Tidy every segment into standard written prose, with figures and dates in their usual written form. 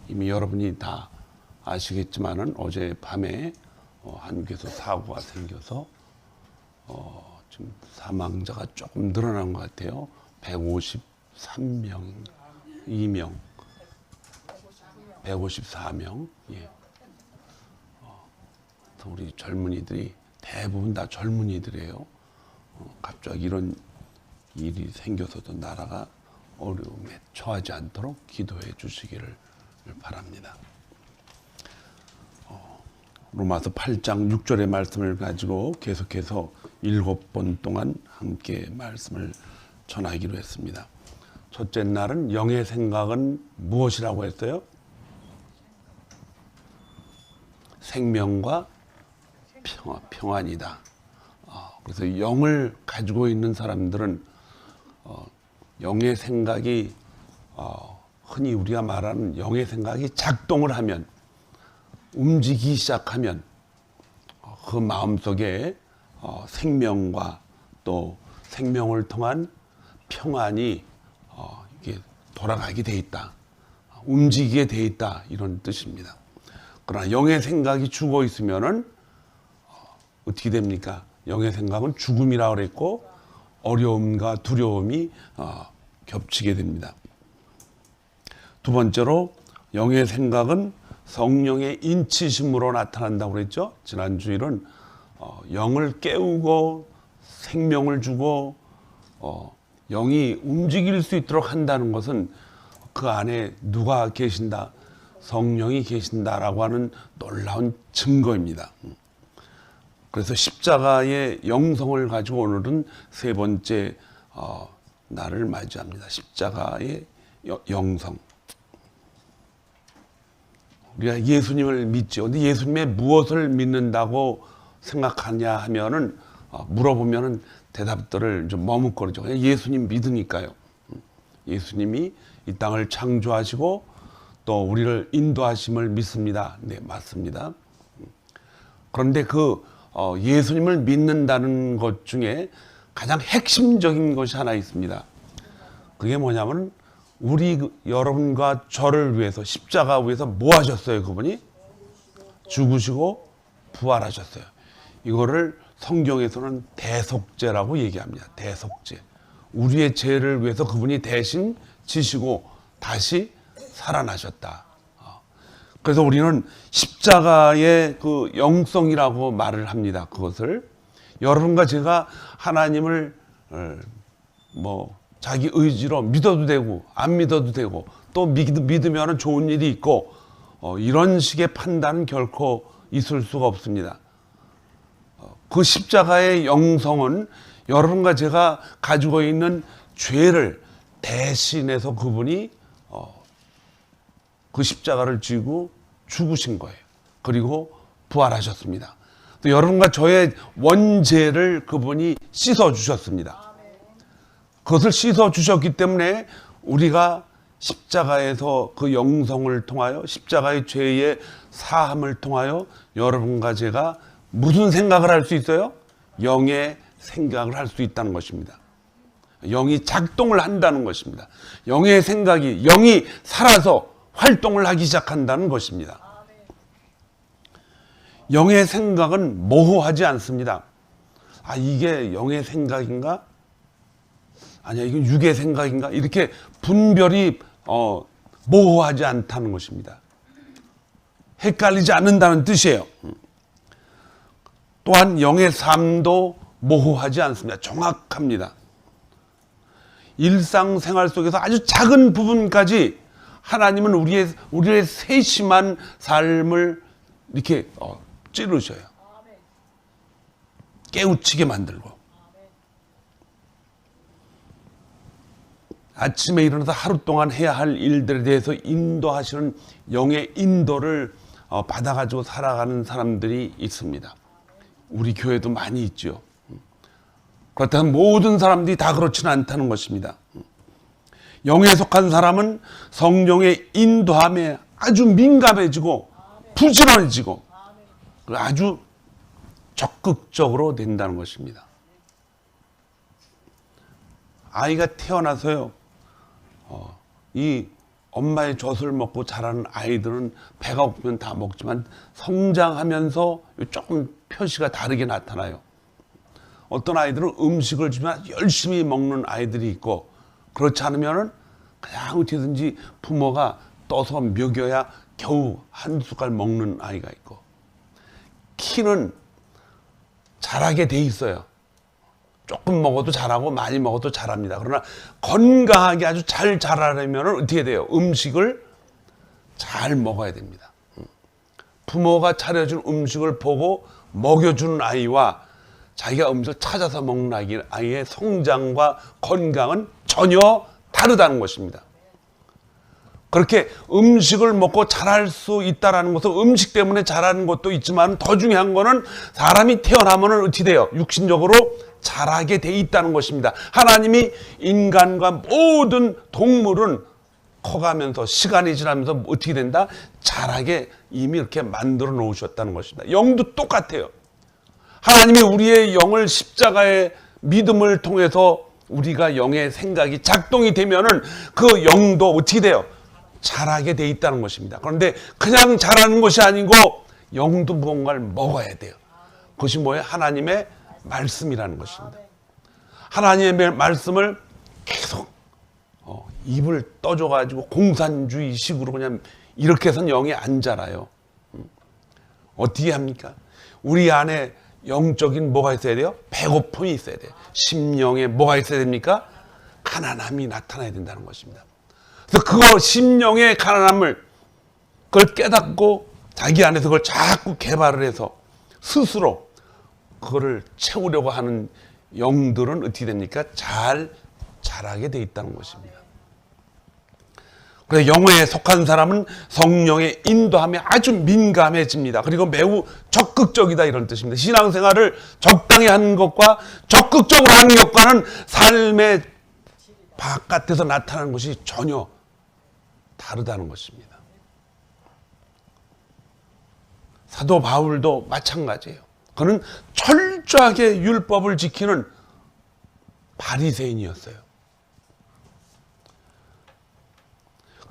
이미 여러분이 다 아시겠지만은 어젯밤에 한국에서 사고가 생겨서 지금 사망자가 조금 늘어난 것 같아요. 153명, 2명, 154명. 예. 우리 젊은이들이 대부분 다 젊은이들이에요. 갑자기 이런 일이 생겨서도 나라가 어려움에 처하지 않도록 기도해 주시기를 바랍니다. 로마서 8장 6절의 말씀을 가지고 계속해서 7번 동안 함께 말씀을 전하기로 했습니다. 첫째 날은 영의 생각은 무엇이라고 했어요? 생명과 평안이다. 그래서 영을 가지고 있는 사람들은 영의 생각이 흔히 우리가 말하는 영의 생각이 작동을 하면 움직이기 시작하면 그 마음속에 생명과 또 생명을 통한 평안이 이게 돌아가게 돼 있다. 움직이게 돼 있다. 이런 뜻입니다. 그러나 영의 생각이 죽어 있으면은 어떻게 됩니까? 영의 생각은 죽음이라고 그랬고 어려움과 두려움이 겹치게 됩니다. 두 번째로 영의 생각은 성령의 인치심으로 나타난다고 그랬죠. 지난 주일은 영을 깨우고 생명을 주고 영이 움직일 수 있도록 한다는 것은 그 안에 누가 계신다? 성령이 계신다라고 하는 놀라운 증거입니다. 그래서 십자가의 영성을 가지고 오늘은 세 번째 날을 맞이합니다. 십자가의 영성. 우리가 예수님을 믿죠. 근데 예수님의 무엇을 믿는다고 생각하냐 하면은 물어보면은 대답들을 좀 머뭇거리죠. 그냥 예수님 믿으니까요. 예수님이 이 땅을 창조하시고 또 우리를 인도하심을 믿습니다. 네, 맞습니다. 그런데 그 예수님을 믿는다는 것 중에 가장 핵심적인 것이 하나 있습니다. 그게 뭐냐면 우리 여러분과 저를 위해서 십자가 위에서 뭐 하셨어요? 그분이 죽으시고 부활하셨어요. 이거를 성경에서는 대속죄라고 얘기합니다. 대속죄. 우리의 죄를 위해서 그분이 대신 지시고 다시 살아나셨다. 그래서 우리는 십자가의 그 영성이라고 말을 합니다. 그것을 여러분과 제가 하나님을 자기 의지로 믿어도 되고 안 믿어도 되고 또 믿으면 좋은 일이 있고 이런 식의 판단은 결코 있을 수가 없습니다. 그 십자가의 영성은 여러분과 제가 가지고 있는 죄를 대신해서 그분이 그 십자가를 쥐고 죽으신 거예요. 그리고 부활하셨습니다. 또 여러분과 저의 원죄를 그분이 씻어 주셨습니다. 그것을 씻어 주셨기 때문에 우리가 십자가에서 그 영성을 통하여 십자가의 죄의 사함을 통하여 여러분과 제가 무슨 생각을 할 수 있어요? 영의 생각을 할 수 있다는 것입니다. 영이 작동을 한다는 것입니다. 영의 생각이 영이 살아서 활동을 하기 시작한다는 것입니다. 영의 생각은 모호하지 않습니다. 이게 영의 생각인가? 아니야, 이건 육의 생각인가? 이렇게 분별이 모호하지 않다는 것입니다. 헷갈리지 않는다는 뜻이에요. 또한 영의 삶도 모호하지 않습니다. 정확합니다. 일상생활 속에서 아주 작은 부분까지 하나님은 우리의 세심한 삶을 이렇게 찌르셔요. 깨우치게 만들고. 아침에 일어나서 하루 동안 해야 할 일들에 대해서 인도하시는 영의 인도를 받아가지고 살아가는 사람들이 있습니다. 우리 교회도 많이 있죠. 그렇다면 모든 사람들이 다 그렇지는 않다는 것입니다. 영에 속한 사람은 성령의 인도함에 아주 민감해지고 부지런해지고 아주 적극적으로 된다는 것입니다. 아이가 태어나서요, 이 엄마의 젖을 먹고 자라는 아이들은 배가 고프면 다 먹지만 성장하면서 조금 표시가 다르게 나타나요. 어떤 아이들은 음식을 주면 열심히 먹는 아이들이 있고, 그렇지 않으면 그냥 어떻게든지 부모가 떠서 먹여야 겨우 한 숟갈 먹는 아이가 있고, 키는 자라게 돼 있어요. 조금 먹어도 자라고 많이 먹어도 자랍니다. 그러나 건강하게 아주 잘 자라려면 어떻게 돼요? 음식을 잘 먹어야 됩니다. 부모가 차려준 음식을 보고 먹여주는 아이와 자기가 음식을 찾아서 먹는 아이의 성장과 건강은 전혀 다르다는 것입니다. 그렇게 음식을 먹고 자랄 수 있다는 것은 음식 때문에 자라는 것도 있지만, 더 중요한 것은 사람이 태어나면 어떻게 돼요? 육신적으로 자라게 돼 있다는 것입니다. 하나님이 인간과 모든 동물은 커가면서 시간이 지나면서 어떻게 된다? 자라게 이미 이렇게 만들어 놓으셨다는 것입니다. 영도 똑같아요. 하나님이 우리의 영을 십자가의 믿음을 통해서 우리가 영의 생각이 작동이 되면은 그 영도 어떻게 돼요? 자라게 돼 있다는 것입니다. 그런데 그냥 자라는 것이 아니고 영도 무언가를 먹어야 돼요. 그것이 뭐예요? 하나님의 말씀이라는 것입니다. 하나님의 말씀을 계속 입을 떠줘가지고 공산주의식으로 그냥 이렇게 해서는 영이 안 자라요. 어떻게 합니까? 우리 안에 영적인 뭐가 있어야 돼요? 배고픔이 있어야 돼요. 심령에 뭐가 있어야 됩니까? 가난함이 나타나야 된다는 것입니다. 그래서 그거 심령의 가난함을 그걸 깨닫고 자기 안에서 그걸 자꾸 개발을 해서 스스로 그거를 채우려고 하는 영들은 어떻게 됩니까? 잘 자라게 돼 있다는 것입니다. 그래서 영에 속한 사람은 성령의 인도함에 아주 민감해집니다. 그리고 매우 적극적이다, 이런 뜻입니다. 신앙생활을 적당히 하는 것과 적극적으로 하는 것과는 삶의 바깥에서 나타나는 것이 전혀 다르다는 것입니다. 사도 바울도 마찬가지예요. 그는 철저하게 율법을 지키는 바리새인이었어요.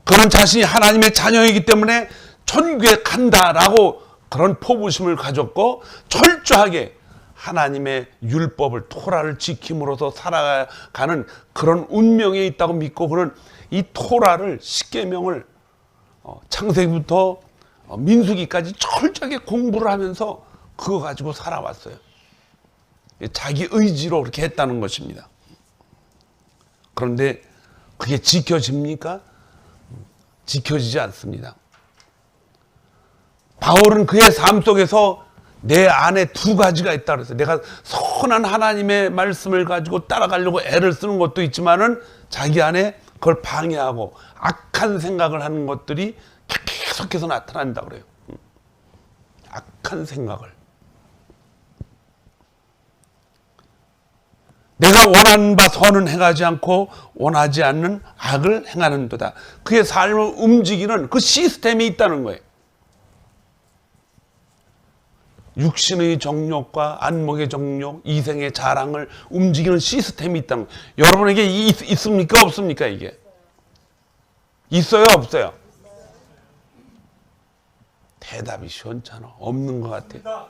그는 자신이 하나님의 자녀이기 때문에 천국에 간다라고 그런 포부심을 가졌고, 철저하게 하나님의 율법을, 토라를 지킴으로써 살아가는 그런 운명에 있다고 믿고, 그는 이 토라를, 십계명을 창세기부터 민수기까지 철저하게 공부를 하면서 그거 가지고 살아왔어요. 자기 의지로 그렇게 했다는 것입니다. 그런데 그게 지켜집니까? 지켜지지 않습니다. 바울은 그의 삶 속에서 내 안에 두 가지가 있다 그랬어요. 내가 선한 하나님의 말씀을 가지고 따라가려고 애를 쓰는 것도 있지만은 자기 안에 그걸 방해하고 악한 생각을 하는 것들이 계속해서 나타난다 그래요. 악한 생각을. 내가 원하는 바 선은 행하지 않고 원하지 않는 악을 행하는도다. 그의 삶을 움직이는 그 시스템이 있다는 거예요. 육신의 정욕과 안목의 정욕, 이생의 자랑을 움직이는 시스템이 있다는 거예요. 여러분에게 있습니까? 없습니까? 이게? 있어요? 없어요? 대답이 시원찮아. 없는 것 같아요.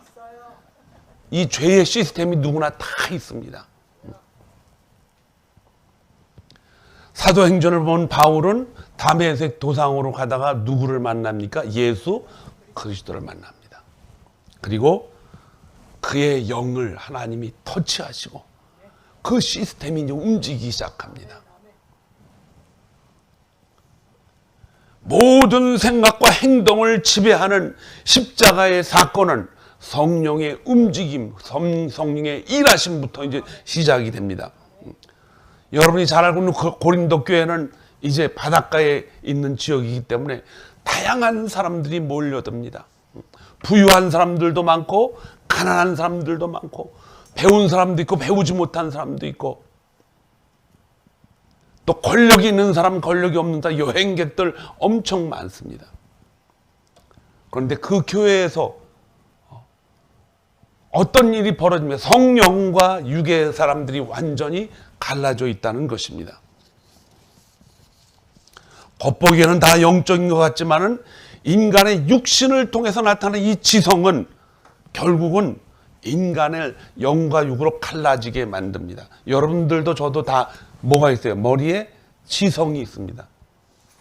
이 죄의 시스템이 누구나 다 있습니다. 사도행전을 본 바울은 다메섹 도상으로 가다가 누구를 만납니까? 예수 그리스도를 만납니다. 그리고 그의 영을 하나님이 터치하시고 그 시스템이 이제 움직이기 시작합니다. 모든 생각과 행동을 지배하는 십자가의 사건은 성령의 움직임, 성령의 일하심부터 이제 시작이 됩니다. 여러분이 잘 알고 있는 고린도 교회는 이제 바닷가에 있는 지역이기 때문에 다양한 사람들이 몰려듭니다. 부유한 사람들도 많고 가난한 사람들도 많고 배운 사람도 있고 배우지 못한 사람도 있고 또 권력이 있는 사람, 권력이 없는 사람, 여행객들 엄청 많습니다. 그런데 그 교회에서 어떤 일이 벌어지면 성령과 육의 사람들이 완전히 갈라져 있다는 것입니다. 겉보기에는 다 영적인 것 같지만은 인간의 육신을 통해서 나타나는 이 지성은 결국은 인간을 영과 육으로 갈라지게 만듭니다. 여러분들도 저도 다 뭐가 있어요? 머리에 지성이 있습니다.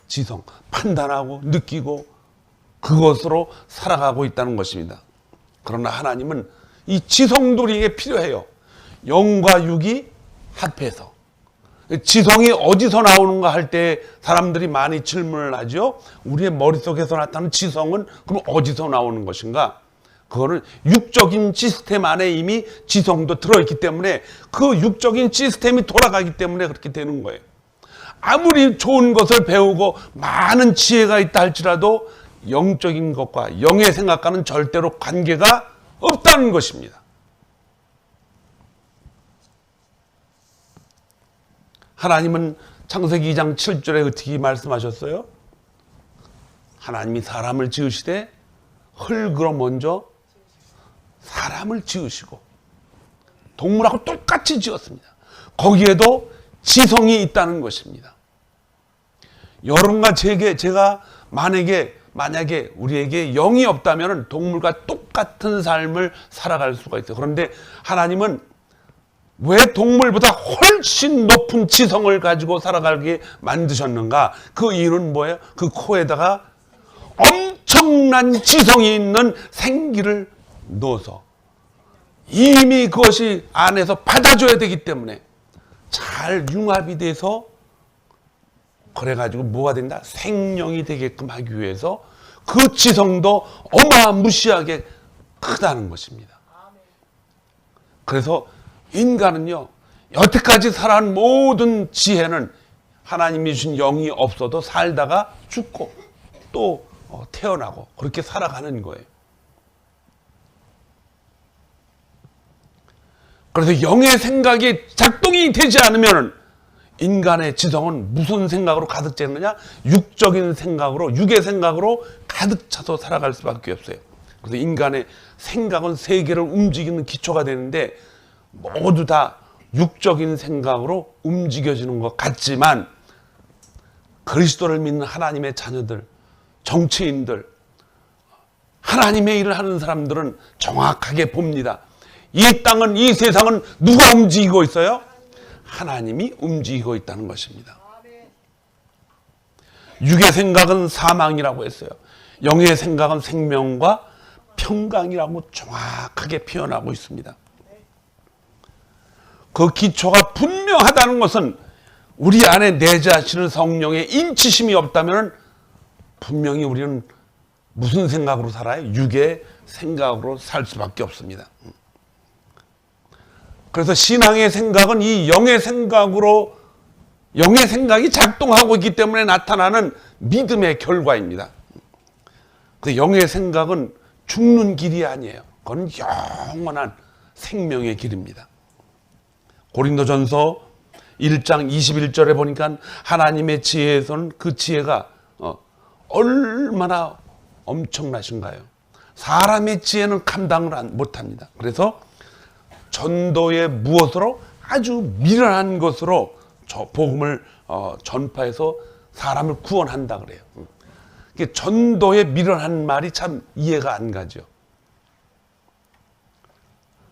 지성, 판단하고 느끼고 그것으로 살아가고 있다는 것입니다. 그러나 하나님은 이 지성도 우리에게 필요해요. 영과 육이 합해서. 지성이 어디서 나오는가 할 때 사람들이 많이 질문을 하죠. 우리의 머릿속에서 나타나는 지성은 그럼 어디서 나오는 것인가? 그거는 육적인 시스템 안에 이미 지성도 들어있기 때문에 그 육적인 시스템이 돌아가기 때문에 그렇게 되는 거예요. 아무리 좋은 것을 배우고 많은 지혜가 있다 할지라도 영적인 것과 영의 생각과는 절대로 관계가 없다는 것입니다. 하나님은 창세기 2장 7절에 어떻게 말씀하셨어요? 하나님이 사람을 지으시되 흙으로 먼저 사람을 지으시고 동물하고 똑같이 지었습니다. 거기에도 지성이 있다는 것입니다. 여러분과 제가 만약에 우리에게 영이 없다면 동물과 똑같은 삶을 살아갈 수가 있어요. 그런데 하나님은 왜 동물보다 훨씬 높은 지성을 가지고 살아가게 만드셨는가? 그 이유는 뭐예요? 그 코에다가 엄청난 지성이 있는 생기를 넣어서 이미 그것이 안에서 받아줘야 되기 때문에 잘 융합이 돼서 그래가지고 뭐가 된다? 생명이 되게끔 하기 위해서 그 지성도 어마무시하게 크다는 것입니다. 그래서 인간은요, 여태까지 살아온 모든 지혜는 하나님이 주신 영이 없어도 살다가 죽고 또 태어나고 그렇게 살아가는 거예요. 그래서 영의 생각이 작동이 되지 않으면 인간의 지성은 무슨 생각으로 가득 찼느냐? 육적인 생각으로, 육의 생각으로 가득 차서 살아갈 수밖에 없어요. 그래서 인간의 생각은 세계를 움직이는 기초가 되는데 모두 다 육적인 생각으로 움직여지는 것 같지만 그리스도를 믿는 하나님의 자녀들, 정치인들, 하나님의 일을 하는 사람들은 정확하게 봅니다. 이 땅은, 이 세상은 누가 움직이고 있어요? 하나님이 움직이고 있다는 것입니다. 육의 생각은 사망이라고 했어요. 영의 생각은 생명과 평강이라고 정확하게 표현하고 있습니다. 그 기초가 분명하다는 것은 우리 안에 내재하시는 성령의 인치심이 없다면 분명히 우리는 무슨 생각으로 살아요? 육의 생각으로 살 수밖에 없습니다. 그래서 신앙의 생각은 이 영의 생각으로, 영의 생각이 작동하고 있기 때문에 나타나는 믿음의 결과입니다. 그 영의 생각은 죽는 길이 아니에요. 그건 영원한 생명의 길입니다. 고린도전서 1장 21절에 보니까 하나님의 지혜에서는 그 지혜가 얼마나 엄청나신가요? 사람의 지혜는 감당을 못합니다. 그래서 전도의 무엇으로? 아주 미련한 것으로 복음을 전파해서 사람을 구원한다 그래요. 전도의 미련한 말이 참 이해가 안 가죠.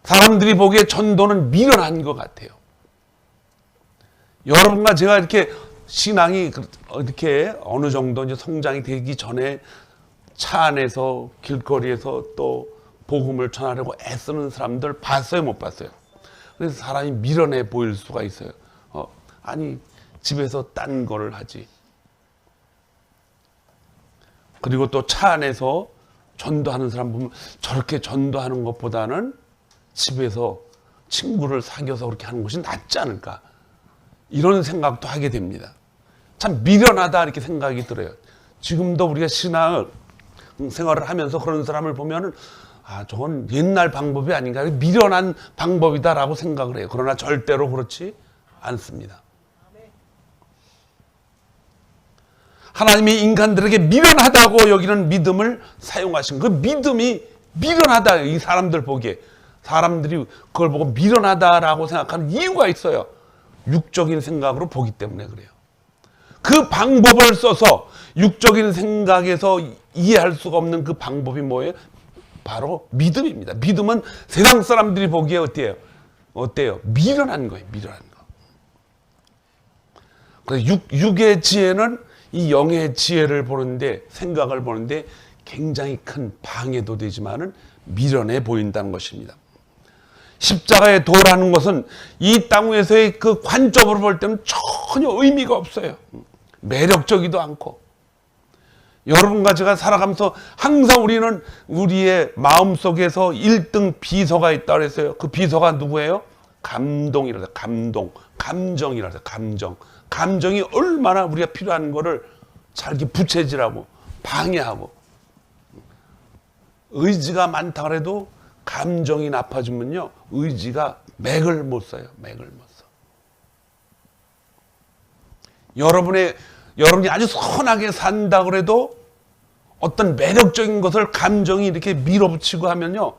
사람들이 보기에 전도는 미련한 것 같아요. 여러분과 제가 이렇게 신앙이 이렇게 어느 정도 이제 성장이 되기 전에 차 안에서 길거리에서 또 복음을 전하려고 애쓰는 사람들 봤어요, 못 봤어요? 그래서 사람이 미련해 보일 수가 있어요. 아니 집에서 딴 거를 하지. 그리고 또 차 안에서 전도하는 사람 보면 저렇게 전도하는 것보다는 집에서 친구를 사귀어서 그렇게 하는 것이 낫지 않을까, 이런 생각도 하게 됩니다. 참 미련하다 이렇게 생각이 들어요. 지금도 우리가 신앙 생활을 하면서 그런 사람을 보면은 저건 옛날 방법이 아닌가, 미련한 방법이다라고 생각을 해요. 그러나 절대로 그렇지 않습니다. 하나님이 인간들에게 미련하다고 여기는 믿음을 사용하신 그 믿음이 미련하다, 이 사람들 보기에 사람들이 그걸 보고 미련하다라고 생각하는 이유가 있어요. 육적인 생각으로 보기 때문에 그래요. 그 방법을 써서 육적인 생각에서 이해할 수가 없는 그 방법이 뭐예요? 바로 믿음입니다. 믿음은 세상 사람들이 보기에 어때요? 미련한 거예요. 미련한 거. 그래서 육의 지혜는 이 영의 지혜를 보는데, 생각을 보는데 굉장히 큰 방해도 되지만은 미련해 보인다는 것입니다. 십자가의 도라는 것은 이 땅 위에서의 그 관점으로 볼 때는 전혀 의미가 없어요. 매력적이도 않고. 여러분과 제가 살아가면서 항상 우리는 우리의 마음속에서 1등 비서가 있다고 그랬어요. 그 비서가 누구예요? 감동이라서 감정이라서 감정이 얼마나 우리가 필요한 거를 잘 이렇게 부채질하고 방해하고. 의지가 많다 그래도 감정이 나빠지면요, 의지가 맥을 못 써요. 맥을 못 써. 여러분이 아주 선하게 산다 그래도 어떤 매력적인 것을 감정이 이렇게 밀어붙이고 하면요,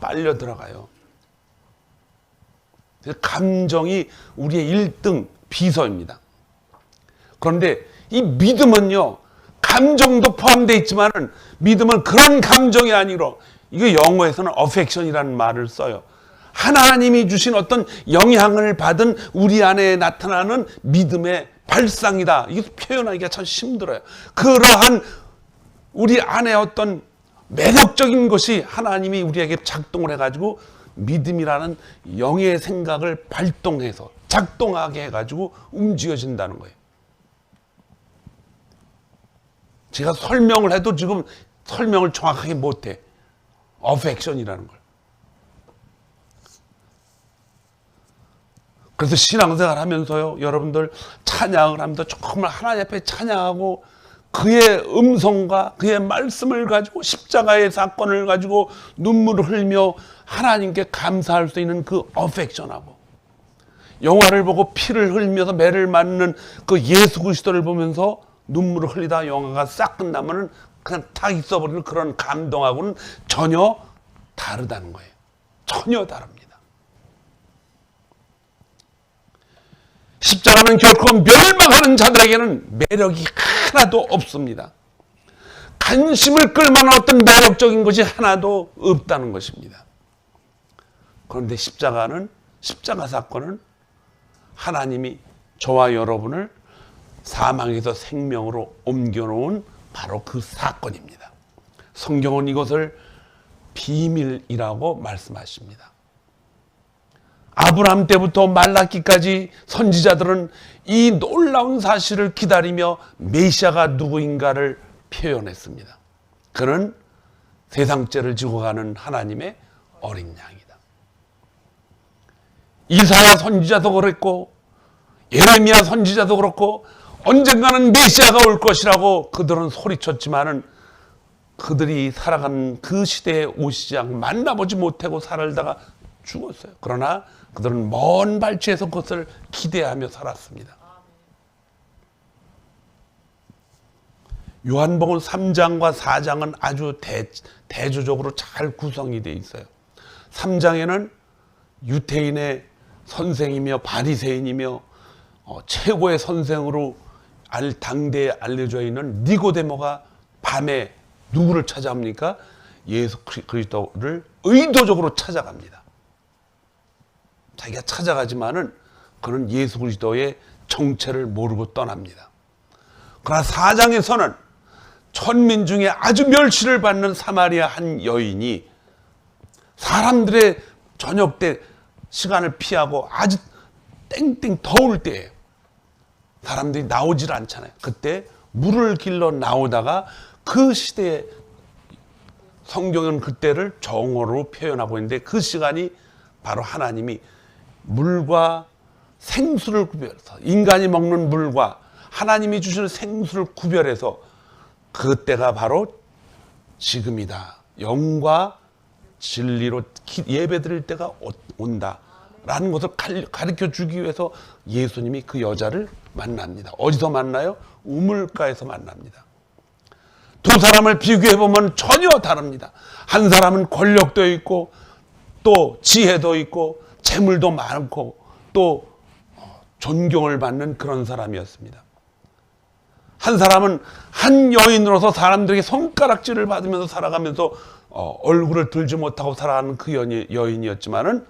빨려 들어가요. 감정이 우리의 1등 비서입니다. 그런데 이 믿음은요, 감정도 포함되어 있지만은 믿음은 그런 감정이 아니라, 이거 영어에서는 affection이라는 말을 써요. 하나님이 주신 어떤 영향을 받은 우리 안에 나타나는 믿음의 발상이다. 이게 표현하기가 참 힘들어요. 그러한 우리 안에 어떤 매력적인 것이 하나님이 우리에게 작동을 해가지고 믿음이라는 영의 생각을 발동해서 작동하게 해가지고 움직여진다는 거예요. 제가 설명을 해도 지금 설명을 정확하게 못해. affection이라는 걸. 그래서 신앙생활 하면서요, 여러분들 찬양을 하면서 정말 하나님 앞에 찬양하고 그의 음성과 그의 말씀을 가지고 십자가의 사건을 가지고 눈물을 흘며 하나님께 감사할 수 있는 그 affection하고, 영화를 보고 피를 흘면서 매를 맞는 그 예수 그리스도를 보면서 눈물을 흘리다 영화가 싹 끝나면은 그냥 탁 있어버리는 그런 감동하고는 전혀 다르다는 거예요. 전혀 다릅니다. 십자가는 결코 멸망하는 자들에게는 매력이 하나도 없습니다. 관심을 끌만한 어떤 매력적인 것이 하나도 없다는 것입니다. 그런데 십자가 사건은 하나님이 저와 여러분을 사망에서 생명으로 옮겨놓은 바로 그 사건입니다. 성경은 이것을 비밀이라고 말씀하십니다. 아브라함 때부터 말라기까지 선지자들은 이 놀라운 사실을 기다리며 메시아가 누구인가를 표현했습니다. 그는 세상죄를 지고 가는 하나님의 어린 양이다. 이사야 선지자도 그랬고 예레미야 선지자도 그렇고 언젠가는 메시아가 올 것이라고 그들은 소리쳤지만은 그들이 살아가는 그 시대에 오시지 않고 만나보지 못하고 살다가 죽었어요. 그러나 그들은 먼 발치에서 그것을 기대하며 살았습니다. 요한복음 3장과 4장은 아주 대조적으로 잘 구성이 되어 있어요. 3장에는 유태인의 선생이며 바리새인이며 최고의 선생으로 당대에 알려져 있는 니고데모가 밤에 누구를 찾아갑니까? 예수 그리스도를 의도적으로 찾아갑니다. 자기가 찾아가지만은 그는 예수 그리스도의 정체를 모르고 떠납니다. 그러나 4장에서는 천민 중에 아주 멸시를 받는 사마리아 한 여인이 사람들의 저녁 때 시간을 피하고 아주 땡땡 더울 때예요. 사람들이 나오질 않잖아요. 그때 물을 길러 나오다가 그 시대에 성경은 그때를 정오로 표현하고 있는데 그 시간이 바로 하나님이 물과 생수를 구별해서 인간이 먹는 물과 하나님이 주시는 생수를 구별해서 그때가 바로 지금이다. 영과 진리로 예배드릴 때가 온다라는 것을 가르쳐 주기 위해서 예수님이 그 여자를 만납니다. 어디서 만나요? 우물가에서 만납니다. 두 사람을 비교해보면 전혀 다릅니다. 한 사람은 권력도 있고 또 지혜도 있고 재물도 많고 또 존경을 받는 그런 사람이었습니다. 한 사람은 한 여인으로서 사람들에게 손가락질을 받으면서 살아가면서 얼굴을 들지 못하고 살아가는 그 여인이었지만은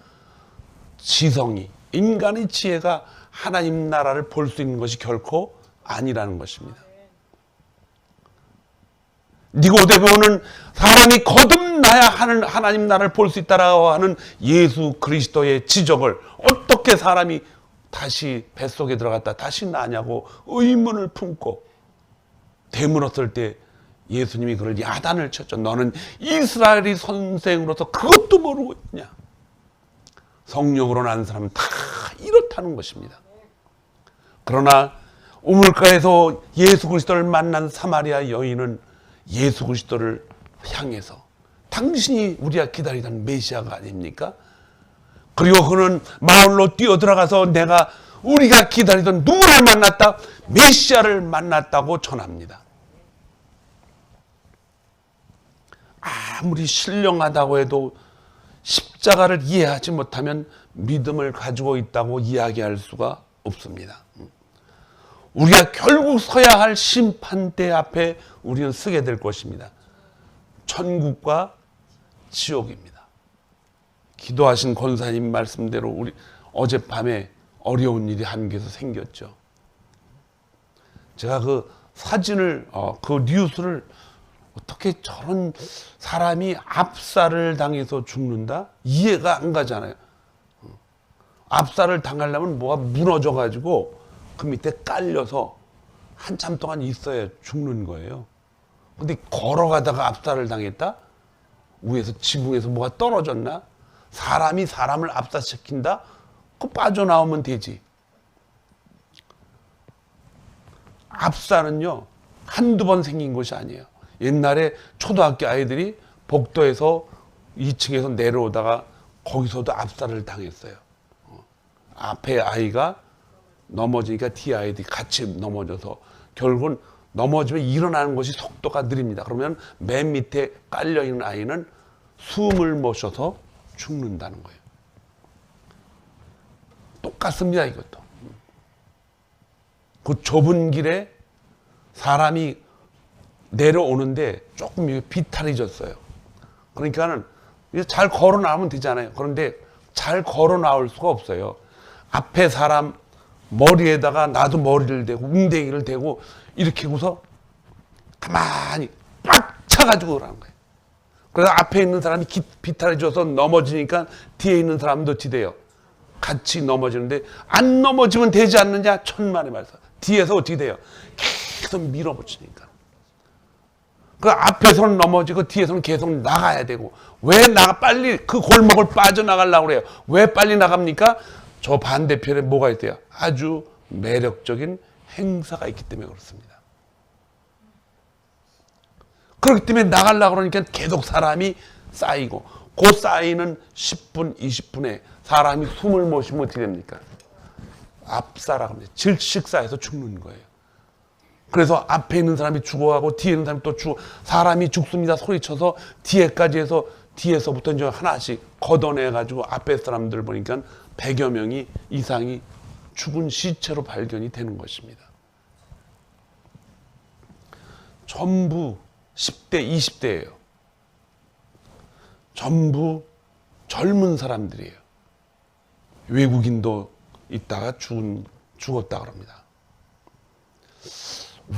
지성이, 인간의 지혜가 하나님 나라를 볼 수 있는 것이 결코 아니라는 것입니다. 니고데모는 사람이 거듭나야 하나님 나라를 볼 수 있다라고 하는 예수 그리스도의 지적을 어떻게 사람이 다시 뱃속에 들어갔다 다시 나냐고 의문을 품고 되물었을 때 예수님이 그를 야단을 쳤죠. 너는 이스라엘의 선생으로서 그것도 모르고 있냐. 성령으로 난 사람은 다 이렇다는 것입니다. 그러나 우물가에서 예수 그리스도를 만난 사마리아 여인은 예수 그리스도를 향해서 당신이 우리가 기다리던 메시아가 아닙니까? 그리고 그는 마을로 뛰어들어가서 우리가 기다리던 누구를 만났다? 메시아를 만났다고 전합니다. 아무리 신령하다고 해도 십자가를 이해하지 못하면 믿음을 가지고 있다고 이야기할 수가 없습니다. 우리가 결국 서야 할 심판대 앞에 우리는 서게 될 것입니다. 천국과 지옥입니다. 기도하신 권사님 말씀대로 우리 어젯밤에 어려운 일이 한국에서 생겼죠. 제가 그 사진을 그 뉴스를 어떻게 저런 사람이 압살을 당해서 죽는다? 이해가 안 가잖아요. 압살을 당하려면 뭐가 무너져가지고 그 밑에 깔려서 한참 동안 있어야 죽는 거예요. 근데 걸어가다가 압살을 당했다? 위에서 지붕에서 뭐가 떨어졌나? 사람이 사람을 압살시킨다? 그 빠져나오면 되지. 압살은요 한두 번 생긴 것이 아니에요. 옛날에 초등학교 아이들이 복도에서 2층에서 내려오다가 거기서도 압살을 당했어요. 앞에 아이가 넘어지니까 뒤에 아이들이 같이 넘어져서 결국은 넘어지면 일어나는 것이 속도가 느립니다. 그러면 맨 밑에 깔려있는 아이는 숨을 못 쉬어서 죽는다는 거예요. 똑같습니다, 이것도. 그 좁은 길에 사람이 내려오는데 조금 비탈해졌어요. 그러니까는 잘 걸어 나오면 되잖아요. 그런데 잘 걸어 나올 수가 없어요. 앞에 사람 머리에다가 나도 머리를 대고 웅덩이를 대고 이렇게 해서 가만히 꽉 차가지고 그러는 거예요. 그래서 앞에 있는 사람이 비탈해져서 넘어지니까 뒤에 있는 사람도 지대요. 같이 넘어지는데 안 넘어지면 되지 않느냐? 천만의 말씀. 뒤에서 어떻게 돼요? 계속 밀어붙이니까. 그 앞에서는 넘어지고 뒤에서는 계속 나가야 되고 왜 빨리 그 골목을 빠져나가려고 그래요? 왜 빨리 나갑니까? 저 반대편에 뭐가 있대요? 아주 매력적인 행사가 있기 때문에 그렇습니다. 그렇기 때문에 나가려고 그러니까 계속 사람이 쌓이고 그 쌓이는 10분, 20분에 사람이 숨을 못 쉬면 어떻게 됩니까? 압사라고 합니다. 질식사해서 죽는 거예요. 그래서 앞에 있는 사람이 죽어가고 뒤에 있는 사람이 또 사람이 죽습니다 소리쳐서 뒤에까지 해서 뒤에서부터 이제 하나씩 걷어내가지고 앞에 사람들 보니까 100여 명이 이상이 죽은 시체로 발견이 되는 것입니다. 전부 10대, 20대예요. 전부 젊은 사람들이에요. 외국인도 있다가 죽었다 그럽니다.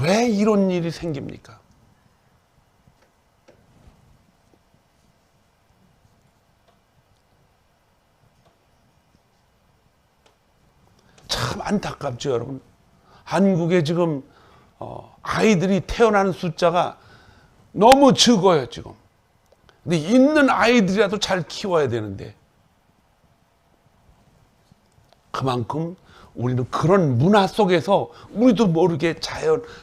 왜 이런 일이 생깁니까? 참 안타깝죠, 여러분. 한국에 지금 아이들이 태어나는 숫자가 너무 적어요, 지금. 근데 있는 아이들이라도 잘 키워야 되는데 그만큼 우리는 그런 문화 속에서 우리도 모르게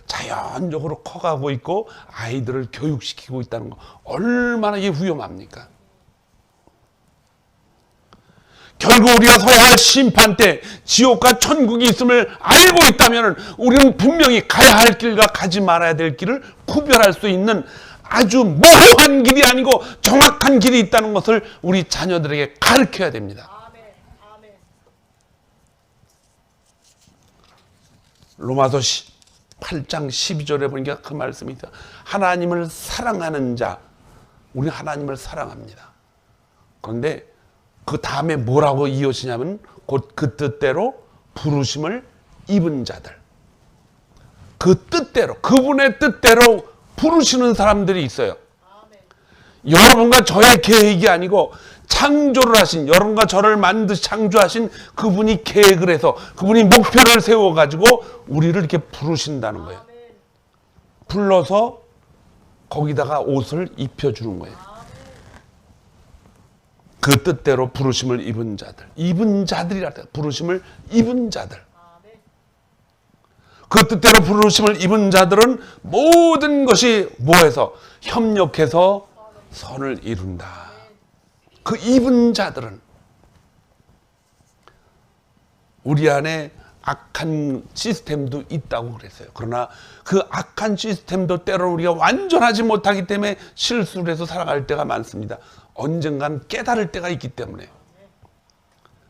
자연적으로 커가고 있고 아이들을 교육시키고 있다는 거 얼마나 이게 위험합니까? 결국 우리가 서야 할 심판 때 지옥과 천국이 있음을 알고 있다면 우리는 분명히 가야 할 길과 가지 말아야 될 길을 구별할 수 있는 아주 모호한 길이 아니고 정확한 길이 있다는 것을 우리 자녀들에게 가르쳐야 됩니다. 로마서 8장 12절에 보니까 그 말씀이 있어요. 하나님을 사랑하는 자, 우리 하나님을 사랑합니다. 그런데 그 다음에 뭐라고 이어지냐면 곧 그 뜻대로 부르심을 입은 자들. 그 뜻대로, 그분의 뜻대로 부르시는 사람들이 있어요. 여러분과 저의 계획이 아니고 창조를 하신, 여러분과 저를 만드시 창조하신 그분이 계획을 해서 그분이 목표를 세워가지고 우리를 이렇게 부르신다는 거예요. 불러서 거기다가 옷을 입혀주는 거예요. 그 뜻대로 부르심을 입은 자들. 입은 자들이라 해요. 부르심을 입은 자들. 그 뜻대로 부르심을 입은 자들은 모든 것이 뭐해서 협력해서 선을 이룬다. 그 입은 자들은 우리 안에 악한 시스템도 있다고 그랬어요. 그러나 그 악한 시스템도 때로는 우리가 완전하지 못하기 때문에 실수를 해서 살아갈 때가 많습니다. 언젠간 깨달을 때가 있기 때문에.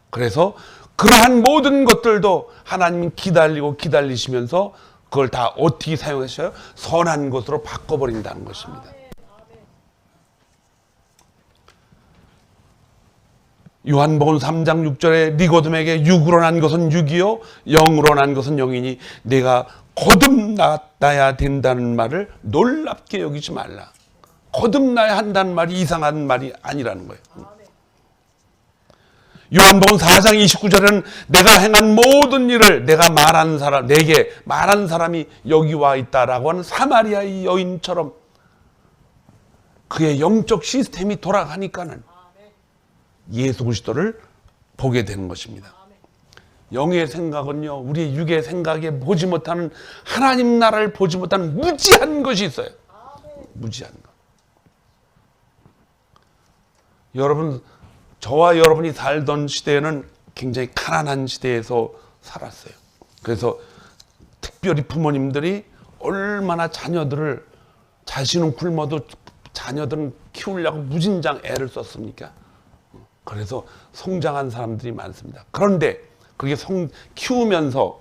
그래서 그러한 모든 것들도 하나님이 기다리고 기다리시면서 그걸 다 어떻게 사용하셔요? 선한 것으로 바꿔버린다는 것입니다. 요한복음 3장 6절에 니고데모에게 육으로 난 것은 육이요 영으로 난 것은 영이니 내가 거듭나야 된다는 말을 놀랍게 여기지 말라. 거듭나야 한다는 말이 이상한 말이 아니라는 거예요. 요한복음 4장 29절에는 내가 행한 모든 일을 내가 말한 사람, 내게 말한 사람이 여기 와 있다라고 하는 사마리아의 여인처럼 그의 영적 시스템이 돌아가니까는 예수 그리스도를 보게 되는 것입니다. 영의 생각은요, 우리의 육의 생각에 보지 못하는 하나님 나라를 보지 못하는 무지한 것이 있어요. 무지한 것. 여러분, 저와 여러분이 살던 시대에는 굉장히 가난한 시대에서 살았어요. 그래서 특별히 부모님들이 얼마나 자녀들을, 자신은 굶어도 자녀들은 키우려고 무진장 애를 썼습니까? 그래서 성장한 사람들이 많습니다. 그런데 그게 키우면서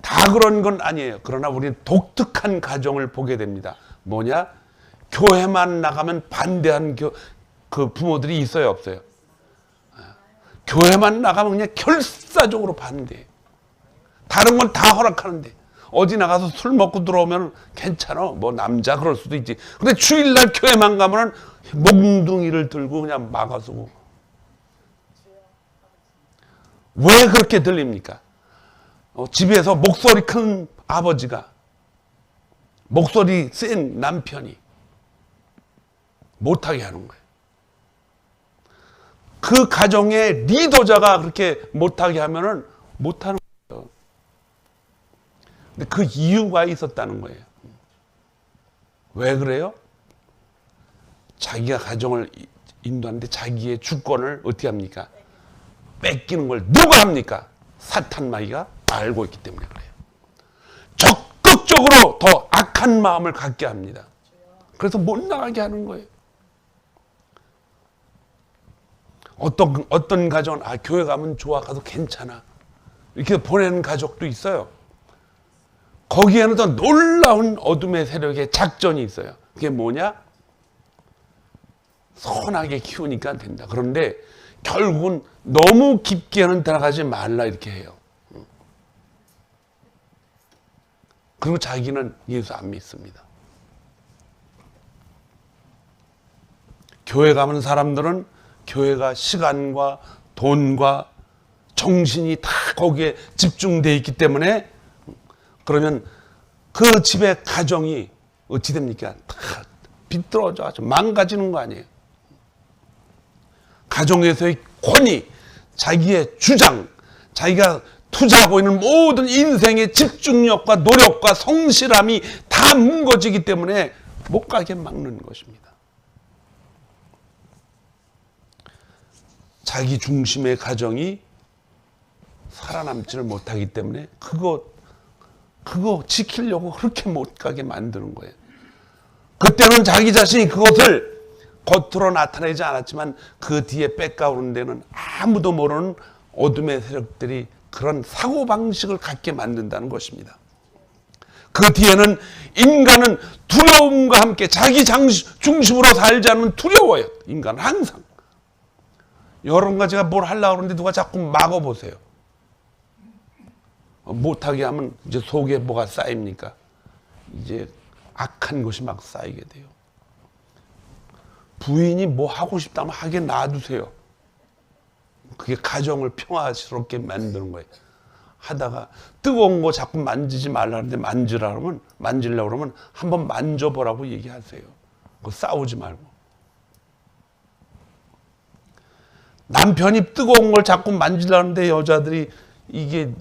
다 그런 건 아니에요. 그러나 우리는 독특한 가정을 보게 됩니다. 뭐냐? 교회만 나가면 반대하는 그 부모들이 있어요, 없어요? 교회만 나가면 그냥 결사적으로 반대해요. 다른 건 다 허락하는데 어디 나가서 술 먹고 들어오면 괜찮아. 뭐 남자 그럴 수도 있지. 근데 주일날 교회만 가면은 몽둥이를 들고 그냥 막아서고. 왜 그렇게 들립니까? 집에서 목소리 큰 아버지가, 목소리 센 남편이 못하게 하는 거예요. 그 가정의 리더자가 그렇게 못하게 하면은 못하는 거예요. 근데 그 이유가 있었다는 거예요. 왜 그래요? 자기가 가정을 인도하는데 자기의 주권을 어떻게 합니까? 뺏기는 걸 누가 합니까? 사탄마귀가 알고 있기 때문에 그래요. 적극적으로 더 악한 마음을 갖게 합니다. 그래서 못 나가게 하는 거예요. 어떤 가정은 교회 가면 좋아, 가도 괜찮아 이렇게 보내는 가족도 있어요. 거기에는 더 놀라운 어둠의 세력의 작전이 있어요. 그게 뭐냐? 선하게 키우니까 된다. 그런데 결국은 너무 깊게는 들어가지 말라 이렇게 해요. 그리고 자기는 예수 안 믿습니다. 교회 가면 사람들은 교회가 시간과 돈과 정신이 다 거기에 집중되어 있기 때문에, 그러면 그 집의 가정이 어찌 됩니까? 다 비뚤어져 망가지는 거 아니에요. 가정에서의 권위, 자기의 주장, 자기가 투자하고 있는 모든 인생의 집중력과 노력과 성실함이 다 뭉거지기 때문에 못 가게 막는 것입니다. 자기 중심의 가정이 살아남지를 못하기 때문에 그거 지키려고 그렇게 못 가게 만드는 거예요. 그때는 자기 자신이 그것을 겉으로 나타내지 않았지만 그 뒤에 뺏가오는 데는 아무도 모르는 어둠의 세력들이 그런 사고방식을 갖게 만든다는 것입니다. 그 뒤에는 인간은 두려움과 함께 자기 중심으로 살지 않으면 두려워요. 인간은 항상. 여러분과 제가 뭘 하려고 하는데 누가 자꾸 막아보세요. 못하게 하면 이제 속에 뭐가 쌓입니까? 이제 악한 것이 막 쌓이게 돼요. 부인이 뭐 하고 싶다면 하게 놔두세요. 그게 가정을 평화스럽게 만드는 거예요. 하다가 뜨거운 거 자꾸 만지지 말라는데 만지려고 그러면 한번 만져보라고 얘기하세요. 그거 싸우지 말고. 남편이 뜨거운 걸 자꾸 만지려는데 여자들이 이게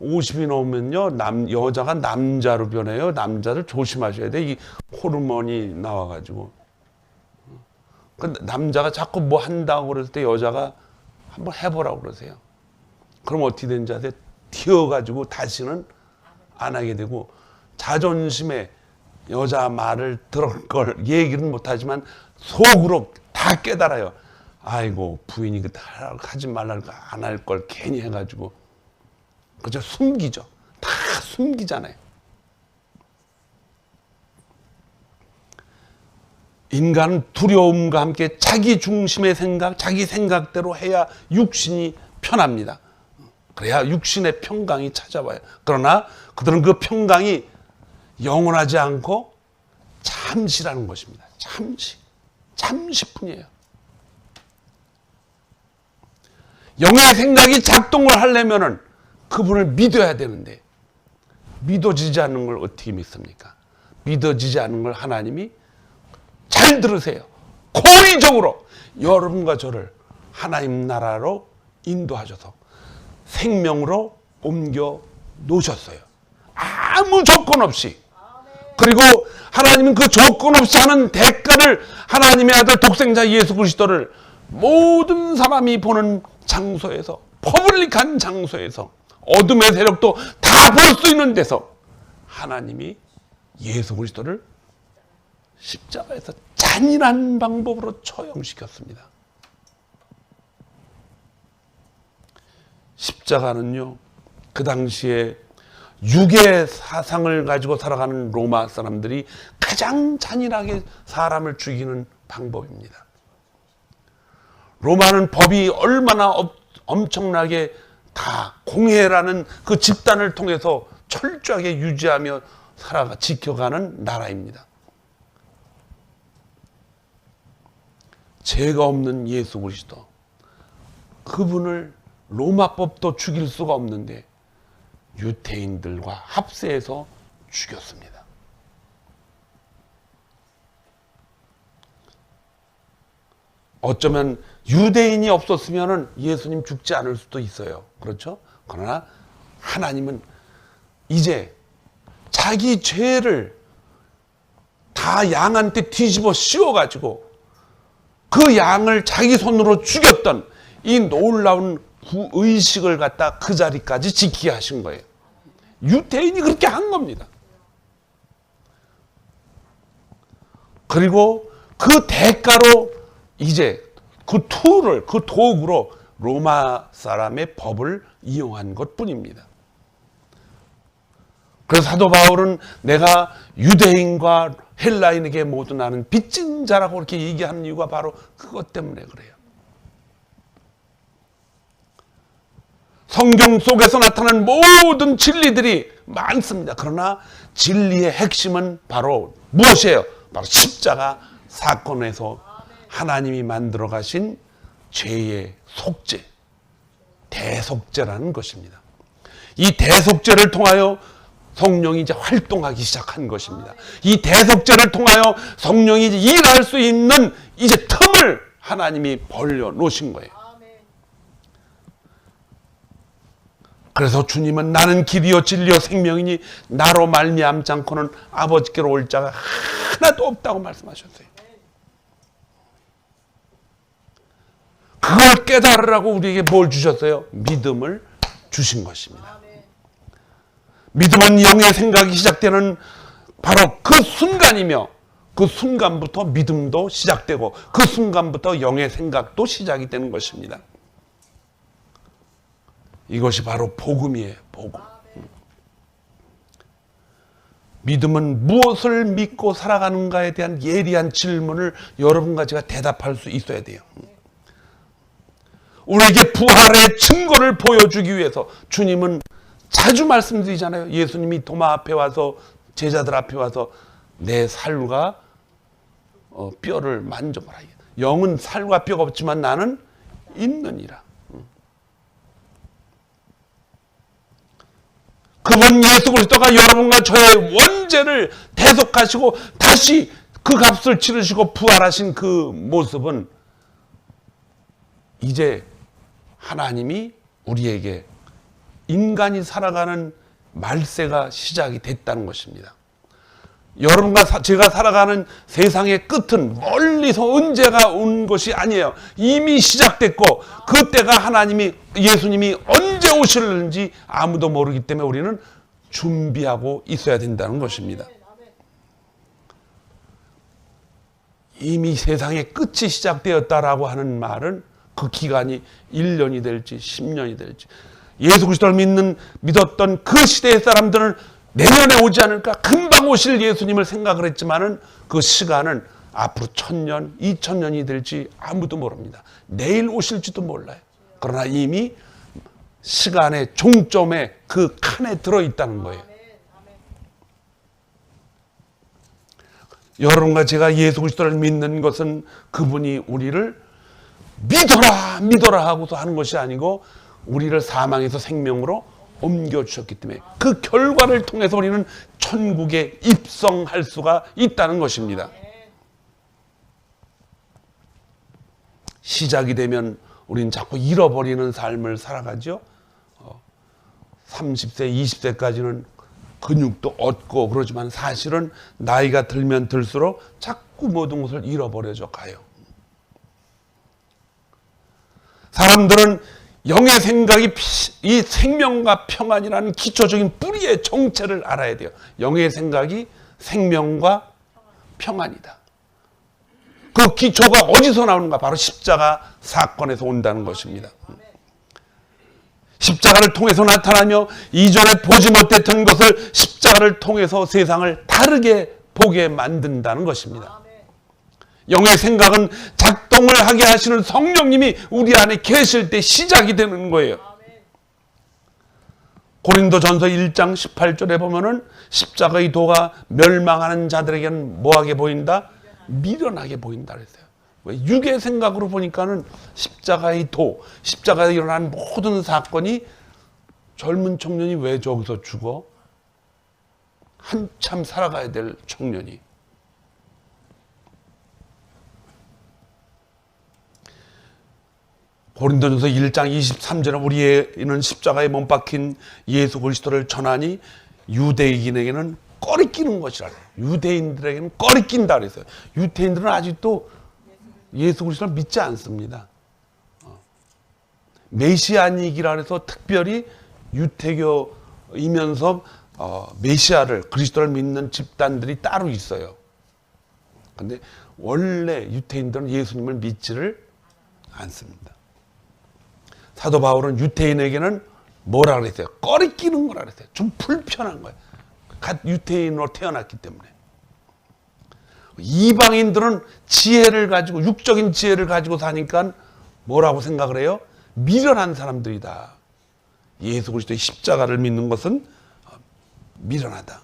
50이 넘으면요, 여자가 남자로 변해요. 남자를 조심하셔야 돼. 이 호르몬이 나와가지고. 그 남자가 자꾸 뭐 한다고 그랬을 때 여자가 한번 해보라고 그러세요. 그럼 어떻게 되는지 아세요? 튀어가지고 다시는 안 하게 되고, 자존심에 여자 말을 들을 걸 얘기는 못하지만 속으로 다 깨달아요. 아이고, 부인이 하지 말라고 안 할 걸 괜히 해가지고. 그저 숨기죠. 다 숨기잖아요. 인간은 두려움과 함께 자기 중심의 생각, 자기 생각대로 해야 육신이 편합니다. 그래야 육신의 평강이 찾아와요. 그러나 그들은 그 평강이 영원하지 않고 잠시라는 것입니다. 잠시뿐이에요. 영의 생각이 작동을 하려면은 그분을 믿어야 되는데, 믿어지지 않는 걸 어떻게 믿습니까? 믿어지지 않는 걸 하나님이, 잘 들으세요, 고의적으로 여러분과 저를 하나님 나라로 인도하셔서 생명으로 옮겨 놓으셨어요. 아무 조건 없이. 그리고 하나님은 그 조건 없이 하는 대가를, 하나님의 아들 독생자 예수 그리스도를 모든 사람이 보는 장소에서, 퍼블릭한 장소에서, 어둠의 세력도 다 볼 수 있는 데서 하나님이 예수 그리스도를 십자가에서 잔인한 방법으로 처형시켰습니다. 십자가는요, 그 당시에 육의 사상을 가지고 살아가는 로마 사람들이 가장 잔인하게 사람을 죽이는 방법입니다. 로마는 법이 얼마나 엄청나게 다 공회라는 그 집단을 통해서 철저하게 유지하며 지켜가는 나라입니다. 죄가 없는 예수 그리스도, 그분을 로마법도 죽일 수가 없는데 유대인들과 합세해서 죽였습니다. 어쩌면 유대인이 없었으면 예수님 죽지 않을 수도 있어요. 그렇죠? 그러나 하나님은 이제 자기 죄를 다 양한테 뒤집어 씌워가지고 그 양을 자기 손으로 죽였던 이 놀라운 구의식을 갖다 그 자리까지 지키게 하신 거예요. 유대인이 그렇게 한 겁니다. 그리고 그 대가로 이제 그 툴을, 그 도구로 로마 사람의 법을 이용한 것뿐입니다. 그래서 사도 바울은 내가 유대인과 헬라인에게 모두 나는 빚진 자라고 그렇게 얘기하는 이유가 바로 그것 때문에 그래요. 성경 속에서 나타나는 모든 진리들이 많습니다. 그러나 진리의 핵심은 바로 무엇이에요? 바로 십자가 사건에서 하나님이 만들어 가신 죄의 속죄, 대속죄라는 것입니다. 이 대속죄를 통하여 성령이 이제 활동하기 시작한 것입니다. 이 대속죄를 통하여 성령이 이제 일할 수 있는 이제 틈을 하나님이 벌려 놓으신 거예요. 그래서 주님은 나는 길이요 진리요 생명이니 나로 말미암지 않고는 아버지께로 올 자가 하나도 없다고 말씀하셨어요. 그걸 깨달으라고 우리에게 뭘 주셨어요? 믿음을 주신 것입니다. 믿음은 영의 생각이 시작되는 바로 그 순간이며, 그 순간부터 믿음도 시작되고 그 순간부터 영의 생각도 시작이 되는 것입니다. 이것이 바로 복음이에요. 복음. 믿음은 무엇을 믿고 살아가는가에 대한 예리한 질문을 여러분과 제가 대답할 수 있어야 돼요. 우리에게 부활의 증거를 보여주기 위해서 주님은 자주 말씀드리잖아요. 예수님이 도마 앞에 와서 제자들 앞에 와서 내 살과 뼈를 만져보라. 영은 살과 뼈가 없지만 나는 있느니라. 그분 예수 그리스도가 여러분과 저의 원죄를 대속하시고 다시 그 값을 치르시고 부활하신 그 모습은 이제 하나님이 우리에게 인간이 살아가는 말세가 시작이 됐다는 것입니다. 여러분과 제가 살아가는 세상의 끝은 멀리서 언제가 온 것이 아니에요. 이미 시작됐고 그때가 하나님이 예수님이 언제 오실는지 아무도 모르기 때문에 우리는 준비하고 있어야 된다는 것입니다. 이미 세상의 끝이 시작되었다라고 하는 말은 그 기간이 1년이 될지 10년이 될지 예수 그리스도를 믿었던 그 시대의 사람들은 내년에 오지 않을까 금방 오실 예수님을 생각을 했지만은 그 시간은 앞으로 1000년, 2000년이 될지 아무도 모릅니다. 내일 오실지도 몰라요. 그러나 이미 시간의 종점에 그 칸에 들어있다는 거예요. 여러분과 제가 예수 그리스도를 믿는 것은 그분이 우리를 믿어라 믿어라 하고서 하는 것이 아니고 우리를 사망에서 생명으로 옮겨주셨기 때문에 그 결과를 통해서 우리는 천국에 입성할 수가 있다는 것입니다. 시작이 되면 우리는 자꾸 잃어버리는 삶을 살아가죠. 30세, 20세까지는 근육도 얻고 그러지만 사실은 나이가 들면 들수록 자꾸 모든 것을 잃어버려져 가요. 사람들은 영의 생각이 이 생명과 평안이라는 기초적인 뿌리의 정체를 알아야 돼요. 영의 생각이 생명과 평안이다. 그 기초가 어디서 나오는가? 바로 십자가 사건에서 온다는 것입니다. 십자가를 통해서 나타나며 이전에 보지 못했던 것을 십자가를 통해서 세상을 다르게 보게 만든다는 것입니다. 영의 생각은 작동을 하게 하시는 성령님이 우리 안에 계실 때 시작이 되는 거예요. 고린도전서 1장 18절에 보면은 십자가의 도가 멸망하는 자들에게는 뭐하게 보인다? 미련하게 보인다 그랬어요. 왜? 육의 생각으로 보니까는 십자가의 도, 십자가에 일어난 모든 사건이 젊은 청년이 왜 저기서 죽어? 한참 살아가야 될 청년이. 고린도전서 1장 23절에 우리는 십자가에 못 박힌 예수 그리스도를 전하니 유대인에게는 꺼리끼는 것이라 그래요. 유대인들에게는 꺼리낀다 그랬어요. 유대인들은 아직도 예수 그리스도를 믿지 않습니다. 메시아닉이라 해서 특별히 유태교이면서 메시아를 그리스도를 믿는 집단들이 따로 있어요. 그런데 원래 유태인들은 예수님을 믿지를 않습니다. 사도 바울은 유태인에게는 뭐라 그랬어요? 꺼리끼는 거라 그랬어요. 좀 불편한 거예요. 갓 유태인으로 태어났기 때문에. 이방인들은 지혜를 가지고 육적인 지혜를 가지고 사니까 뭐라고 생각을 해요? 미련한 사람들이다. 예수 그리스도의 십자가를 믿는 것은 미련하다.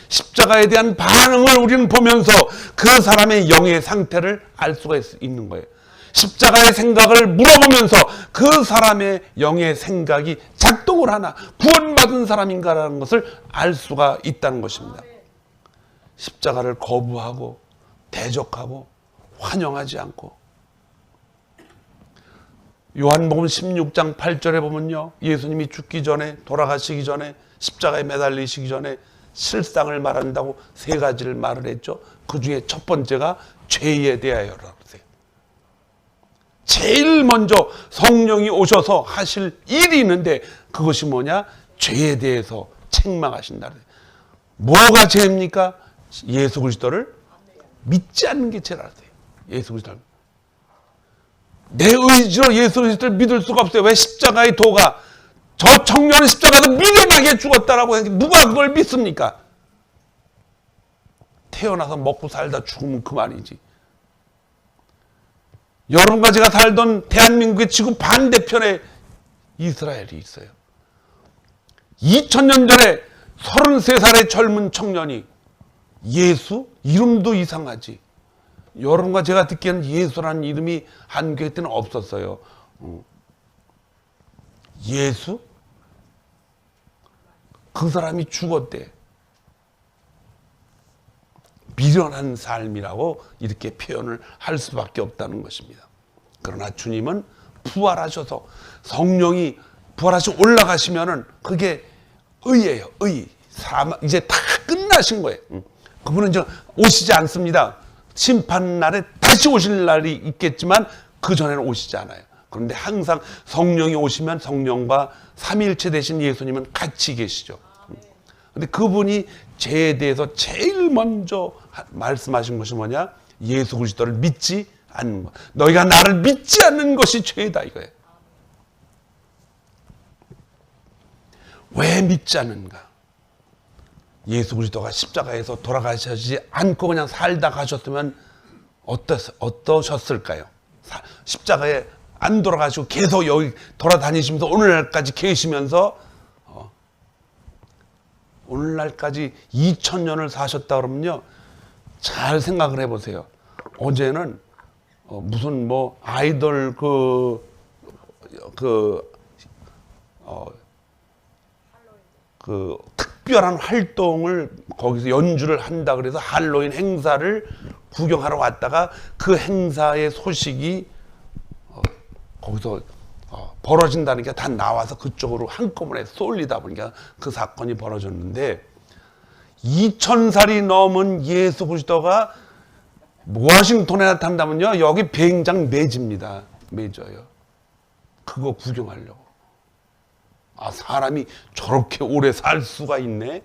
십자가에 대한 반응을 우리는 보면서 그 사람의 영의 상태를 알 수가 있는 거예요. 십자가의 생각을 물어보면서 그 사람의 영의 생각이 작동을 하나 구원받은 사람인가라는 것을 알 수가 있다는 것입니다. 십자가를 거부하고 대적하고 환영하지 않고 요한복음 16장 8절에 보면요. 예수님이 죽기 전에 돌아가시기 전에 십자가에 매달리시기 전에 실상을 말한다고 세 가지를 말을 했죠. 그 중에 첫 번째가 죄에 대하여라고 했어요. 제일 먼저 성령이 오셔서 하실 일이 있는데 그것이 뭐냐? 죄에 대해서 책망하신다. 뭐가 죄입니까? 예수 그리스도를 믿지 않는 게 죄라고 해요. 예수 그리스도를. 내 의지로 예수 그리스도를 믿을 수가 없어요. 왜? 십자가의 도가 저 청년은 십자가에서 미련하게 죽었다라고 했는데 누가 그걸 믿습니까? 태어나서 먹고 살다 죽으면 그만이지. 여러분과 제가 살던 대한민국의 지구 반대편에 이스라엘이 있어요. 2000년 전에 33살의 젊은 청년이 예수? 이름도 이상하지. 여러분과 제가 듣기에는 예수라는 이름이 한교회 때는 없었어요. 예수? 그 사람이 죽었대. 미련한 삶이라고 이렇게 표현을 할 수밖에 없다는 것입니다. 그러나 주님은 부활하셔서 성령이 부활하시고 올라가시면은 그게 의예요. 의. 이제 다 끝나신 거예요. 그분은 이제 오시지 않습니다. 심판 날에 다시 오실 날이 있겠지만 그 전에는 오시지 않아요. 그런데 항상 성령이 오시면 성령과 삼위일체 되신 예수님은 같이 계시죠. 근데 그분이 죄에 대해서 제일 먼저 말씀하신 것이 뭐냐? 예수 그리스도를 믿지 않는 것. 너희가 나를 믿지 않는 것이 죄다 이거예요. 왜 믿지 않는가? 예수 그리스도가 십자가에서 돌아가시지 않고 그냥 살다 가셨으면 어떠셨을까요? 십자가에 안 돌아가시고 계속 여기 돌아다니시면서 오늘날까지 계시면서 오늘날까지 2000년을 사셨다 그러면요, 잘 생각을 해보세요. 어제는 무슨 뭐 아이돌 그 특별한 활동을 거기서 연주를 한다 그래서 할로윈 행사를 구경하러 왔다가 그 행사의 소식이 거기서 벌어진다는 게 다 나와서 그쪽으로 한꺼번에 쏠리다 보니까 그 사건이 벌어졌는데 2000살이 넘은 예수 그리스도가 워싱턴에 나타난다면요, 여기 비행장 매집니다. 매져요. 그거 구경하려고. 아, 사람이 저렇게 오래 살 수가 있네.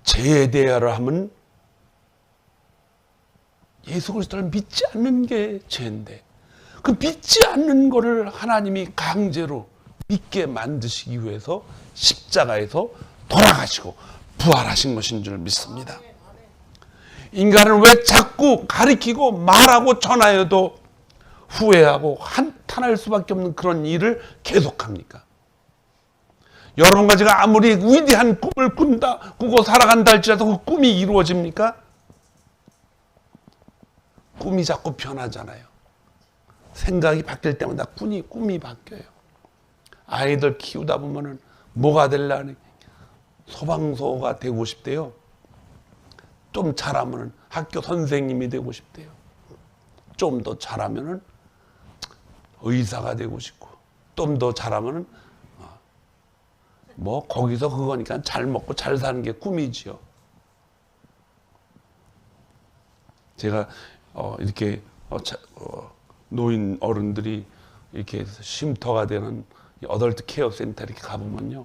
죄에 대하여 하면 예수 그리스도를 믿지 않는 게 죄인데, 그 믿지 않는 거를 하나님이 강제로 믿게 만드시기 위해서 십자가에서 돌아가시고 부활하신 것인 줄 믿습니다. 인간은 왜 자꾸 가리키고 말하고 전하여도 후회하고 한탄할 수밖에 없는 그런 일을 계속합니까? 여러분과 제가 아무리 위대한 꿈을 꾸고 살아간다 할지라도 그 꿈이 이루어집니까? 꿈이 자꾸 변하잖아요. 생각이 바뀔 때마다 꿈이 바뀌어요. 아이들 키우다 보면은 뭐가 되려니 소방서가 되고 싶대요. 좀 잘하면은 학교 선생님이 되고 싶대요. 좀 더 잘하면은 의사가 되고 싶고, 좀 더 잘하면은 뭐 거기서 그거니까 잘 먹고 잘 사는 게 꿈이지요. 제가 이렇게 노인 어른들이 이렇게 쉼터가 되는 어덜트 케어 센터 이렇게 가보면요,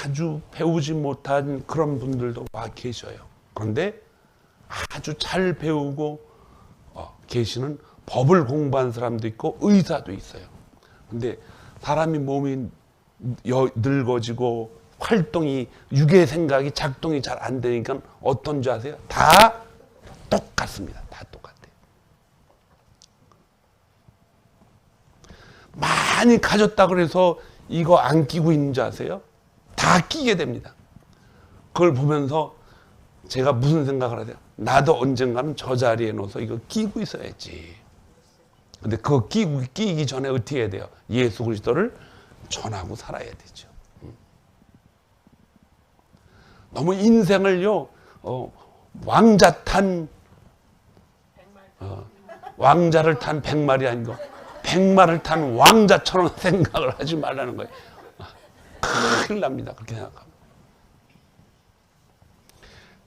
아주 배우지 못한 그런 분들도 와 계셔요. 그런데 아주 잘 배우고 계시는 법을 공부한 사람도 있고 의사도 있어요. 근데 사람이 몸이 늙어지고 활동이, 육의 생각이 작동이 잘 안 되니까 어떤지 아세요? 다 똑같습니다. 다 똑같아요. 많이 가졌다 그래서 이거 안 끼고 있는 줄 아세요? 다 끼게 됩니다. 그걸 보면서 제가 무슨 생각을 하세요? 나도 언젠가는 저 자리에 넣어서 이거 끼고 있어야지. 근데 그거 끼기 전에 어떻게 해야 돼요? 예수 그리스도를 전하고 살아야 되죠. 너무 인생을요, 왕자를 탄 백말이 아니고 백마를 탄 왕자처럼 생각을 하지 말라는 거예요. 큰일 납니다. 그렇게 생각하면.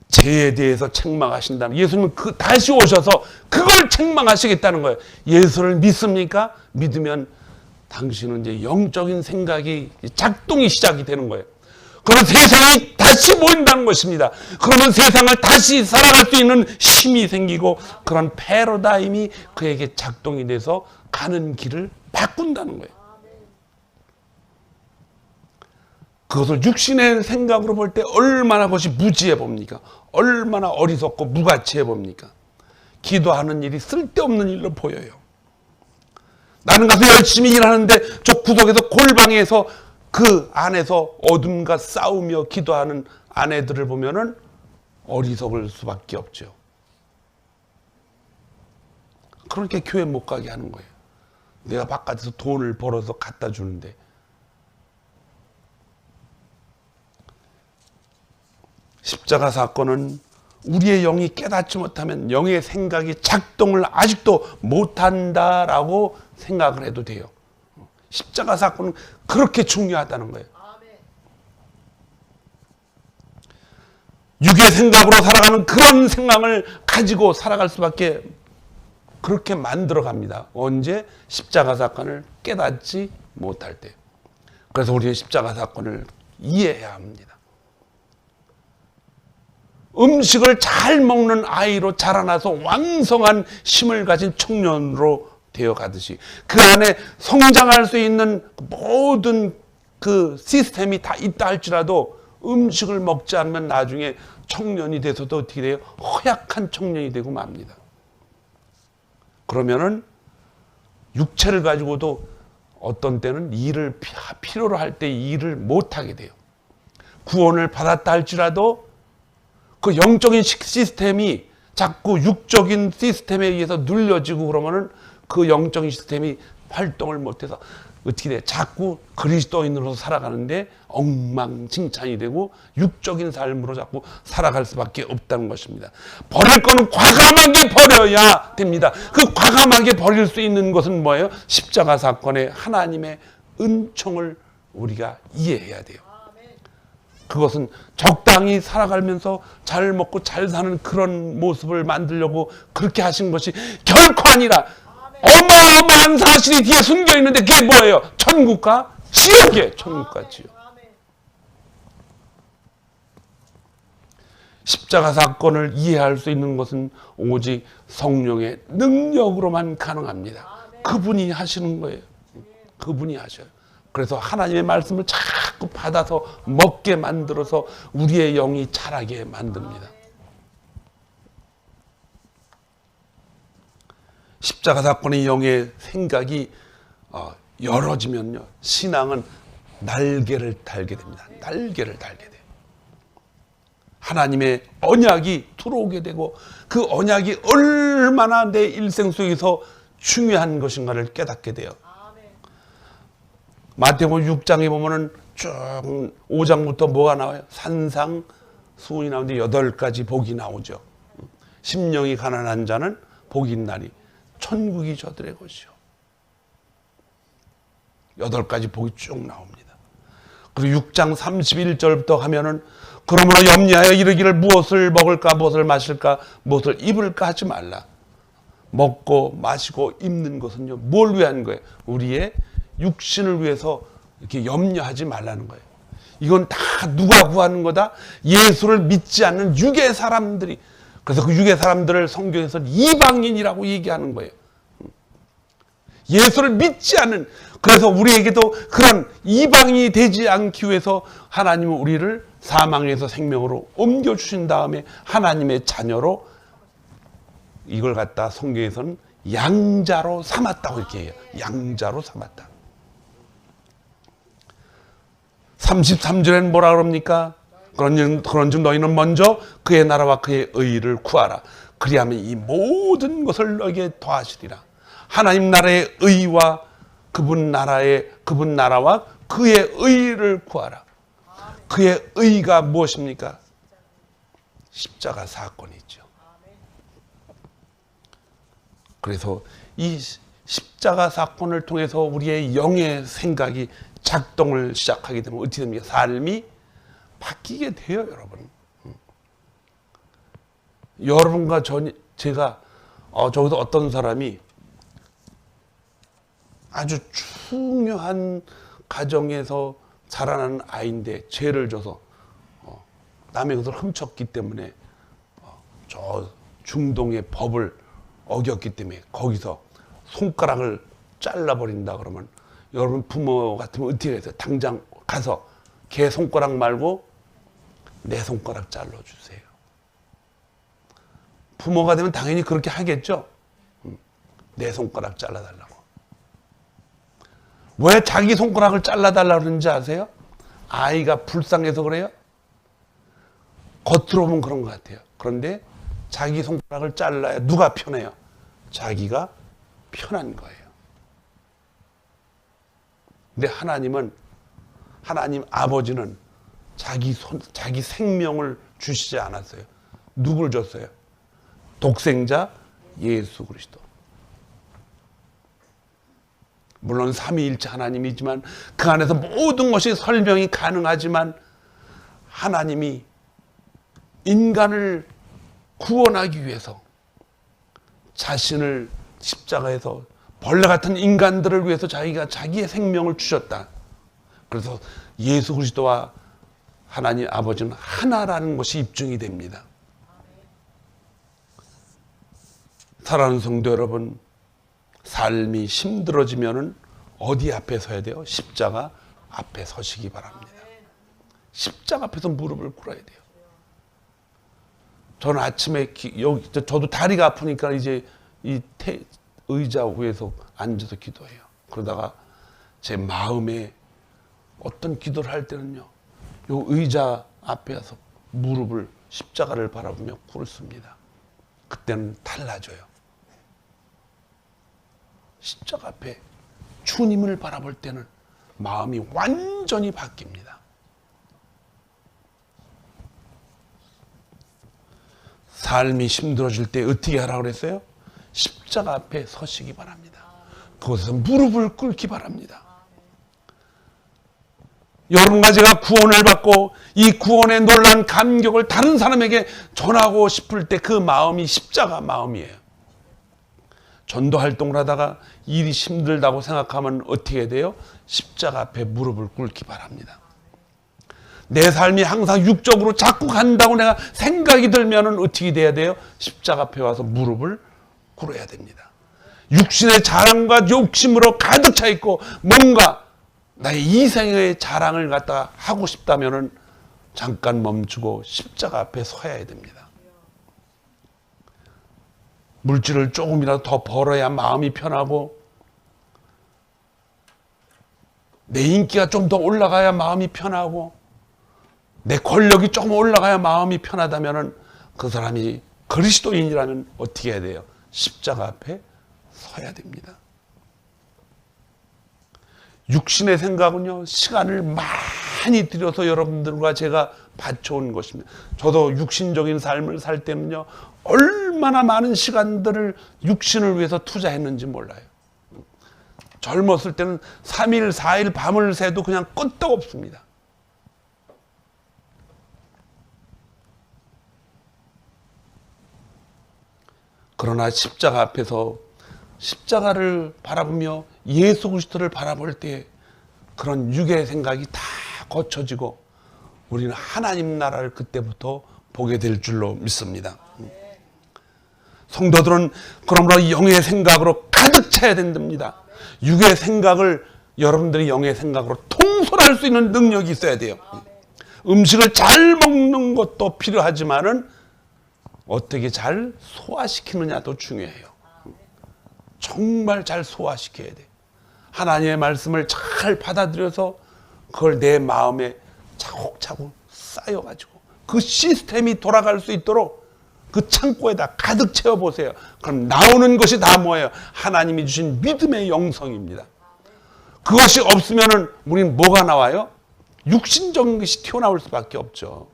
죄에 대해서 책망하신다면 예수님은 다시 오셔서 그걸 책망하시겠다는 거예요. 예수를 믿습니까? 믿으면 당신은 이제 영적인 생각이 작동이 시작이 되는 거예요. 그러면 세상이 다시 보인다는 것입니다. 그러면 세상을 다시 살아갈 수 있는 힘이 생기고 그런 패러다임이 그에게 작동이 돼서 가는 길을 바꾼다는 거예요. 그것을 육신의 생각으로 볼 때 얼마나 그것이 무지해 봅니까? 얼마나 어리석고 무가치해 봅니까? 기도하는 일이 쓸데없는 일로 보여요. 나는 가서 열심히 일하는데 저 구석에서 골방에서 그 안에서 어둠과 싸우며 기도하는 아내들을 보면은 어리석을 수밖에 없죠. 그러니까 교회 못 가게 하는 거예요. 내가 바깥에서 돈을 벌어서 갖다 주는데. 십자가 사건은 우리의 영이 깨닫지 못하면 영의 생각이 작동을 아직도 못한다라고 생각을 해도 돼요. 십자가 사건은 그렇게 중요하다는 거예요. 육의 생각으로 살아가는 그런 생각을 가지고 살아갈 수밖에 그렇게 만들어 갑니다. 언제? 십자가 사건을 깨닫지 못할 때. 그래서 우리의 십자가 사건을 이해해야 합니다. 음식을 잘 먹는 아이로 자라나서 왕성한 힘을 가진 청년으로 되어 가듯이 그 안에 성장할 수 있는 모든 그 시스템이 다 있다 할지라도 음식을 먹지 않으면 나중에 청년이 돼서도 어떻게 돼요? 허약한 청년이 되고 맙니다. 그러면은 육체를 가지고도 어떤 때는 일을 필요로 할 때 일을 못하게 돼요. 구원을 받았다 할지라도 그 영적인 시스템이 자꾸 육적인 시스템에 의해서 눌려지고 그러면은 그 영적인 시스템이 활동을 못해서 어떻게 돼? 자꾸 그리스도인으로서 살아가는데 엉망진창이 되고 육적인 삶으로 자꾸 살아갈 수밖에 없다는 것입니다. 버릴 거는 과감하게 버려야 됩니다. 그 과감하게 버릴 수 있는 것은 뭐예요? 십자가 사건의 하나님의 은총을 우리가 이해해야 돼요. 그것은 적당히 살아가면서 잘 먹고 잘 사는 그런 모습을 만들려고 그렇게 하신 것이 결코 아니라 어마어마한 사실이 뒤에 숨겨 있는데 그게 뭐예요? 천국과 지옥이에요. 천국과 지옥. 십자가 사건을 이해할 수 있는 것은 오직 성령의 능력으로만 가능합니다. 그분이 하시는 거예요. 그분이 하셔요. 그래서 하나님의 말씀을 자꾸 받아서 먹게 만들어서 우리의 영이 자라게 만듭니다. 십자가 사건의 영의 생각이 열어지면요, 신앙은 날개를 달게 됩니다. 날개를 달게 돼요. 하나님의 언약이 들어오게 되고 그 언약이 얼마나 내 일생 속에서 중요한 것인가를 깨닫게 돼요. 마태복음 6장에 보면은 쭉 5장부터 뭐가 나와요? 산상, 수훈이 나오는데 8가지 복이 나오죠. 심령이 가난한 자는 복이 있나니 천국이 저들의 것이요. 8가지 복이 쭉 나옵니다. 그리고 6장 31절부터 가면은 그러므로 염려하여 이르기를 무엇을 먹을까, 무엇을 마실까, 무엇을 입을까 하지 말라. 먹고 마시고 입는 것은요, 뭘 위한 거예요? 우리의 육신을 위해서 이렇게 염려하지 말라는 거예요. 이건 다 누가 구하는 거다? 예수를 믿지 않는 유괴 사람들이. 그래서 그 유괴 사람들을 성경에서는 이방인이라고 얘기하는 거예요. 예수를 믿지 않는, 그래서 우리에게도 그런 이방인이 되지 않기 위해서 하나님은 우리를 사망에서 생명으로 옮겨주신 다음에 하나님의 자녀로, 이걸 갖다 성경에서는 양자로 삼았다고 이렇게 해요. 양자로 삼았다. 33절에는 뭐라 그럽니까? 그런즉 너희는 먼저 그의 나라와 그의 의를 구하라. 그리하면 이 모든 것을 너에게 더하시리라. 하나님 나라의 의와 그분 나라와 그의 의를 구하라. 그의 의가 무엇입니까? 십자가 사건이죠. 그래서 이 십자가 사건을 통해서 우리의 영의 생각이 작동을 시작하게 되면 어떻게 됩니까? 삶이 바뀌게 돼요, 여러분. 여러분과 제가 저기서 어떤 사람이 아주 중요한 가정에서 자라나는 아이인데 죄를 져서 남의 것을 훔쳤기 때문에 저 중동의 법을 어겼기 때문에 거기서 손가락을 잘라버린다 그러면 여러분 부모 같으면 어떻게 해야 돼요? 당장 가서 걔 손가락 말고 내 손가락 잘라주세요. 부모가 되면 당연히 그렇게 하겠죠. 내 손가락 잘라달라고. 왜 자기 손가락을 잘라달라고 그러는지 아세요? 아이가 불쌍해서 그래요? 겉으로 보면 그런 것 같아요. 그런데 자기 손가락을 잘라야 누가 편해요? 자기가 편한 거예요. 근데 하나님 아버지는 자기 생명을 주시지 않았어요. 누굴 줬어요? 독생자 예수 그리스도. 물론 삼위일체 하나님이지만 그 안에서 모든 것이 설명이 가능하지만 하나님이 인간을 구원하기 위해서 자신을 십자가에서 벌레 같은 인간들을 위해서 자기가 자기의 생명을 주셨다. 그래서 예수 그리스도와 하나님 아버지는 하나라는 것이 입증이 됩니다. 사랑하는 성도 여러분, 삶이 힘들어지면은 어디 앞에 서야 돼요? 십자가 앞에 서시기 바랍니다. 십자가 앞에서 무릎을 꿇어야 돼요. 저는 아침에 저도 다리가 아프니까 이제 이 의자 위에서 앉아서 기도해요. 그러다가 제 마음에 어떤 기도를 할 때는요, 요 의자 앞에 와서 무릎을 십자가를 바라보며 꿇습니다. 그때는 달라져요. 십자가 앞에 주님을 바라볼 때는 마음이 완전히 바뀝니다. 삶이 힘들어질 때 어떻게 하라고 그랬어요? 십자가 앞에 서시기 바랍니다. 그곳에서 무릎을 꿇기 바랍니다. 여러분과 제가 구원을 받고 이 구원의 놀라운 감격을 다른 사람에게 전하고 싶을 때 그 마음이 십자가 마음이에요. 전도 활동을 하다가 일이 힘들다고 생각하면 어떻게 돼요? 십자가 앞에 무릎을 꿇기 바랍니다. 내 삶이 항상 육적으로 자꾸 간다고 내가 생각이 들면은 어떻게 돼야 돼요? 십자가 앞에 와서 무릎을 꿇어야 됩니다. 육신의 자랑과 욕심으로 가득 차 있고 뭔가 나의 이생의 자랑을 갖다 하고 싶다면은 잠깐 멈추고 십자가 앞에 서야 됩니다. 물질을 조금이라도 더 벌어야 마음이 편하고 내 인기가 좀 더 올라가야 마음이 편하고 내 권력이 조금 올라가야 마음이 편하다면은 그 사람이 그리스도인이라면 어떻게 해야 돼요? 십자가 앞에 서야 됩니다. 육신의 생각은요, 시간을 많이 들여서 여러분들과 제가 바쳐온 것입니다. 저도 육신적인 삶을 살 때는요, 얼마나 많은 시간들을 육신을 위해서 투자했는지 몰라요. 젊었을 때는 3일, 4일 밤을 새도 그냥 끄떡없습니다. 그러나 십자가 앞에서 십자가를 바라보며 예수 그리스도를 바라볼 때 그런 육의 생각이 다 거쳐지고 우리는 하나님 나라를 그때부터 보게 될 줄로 믿습니다. 성도들은 그러므로 영의 생각으로 가득 차야 된답니다. 육의 생각을 여러분들이 영의 생각으로 통솔할 수 있는 능력이 있어야 돼요. 음식을 잘 먹는 것도 필요하지만은 어떻게 잘 소화시키느냐도 중요해요. 정말 잘 소화시켜야 돼. 하나님의 말씀을 잘 받아들여서 그걸 내 마음에 차곡차곡 쌓여가지고 그 시스템이 돌아갈 수 있도록 그 창고에다 가득 채워보세요. 그럼 나오는 것이 다 뭐예요? 하나님이 주신 믿음의 영성입니다. 그것이 없으면은 우리는 뭐가 나와요? 육신적인 것이 튀어나올 수밖에 없죠.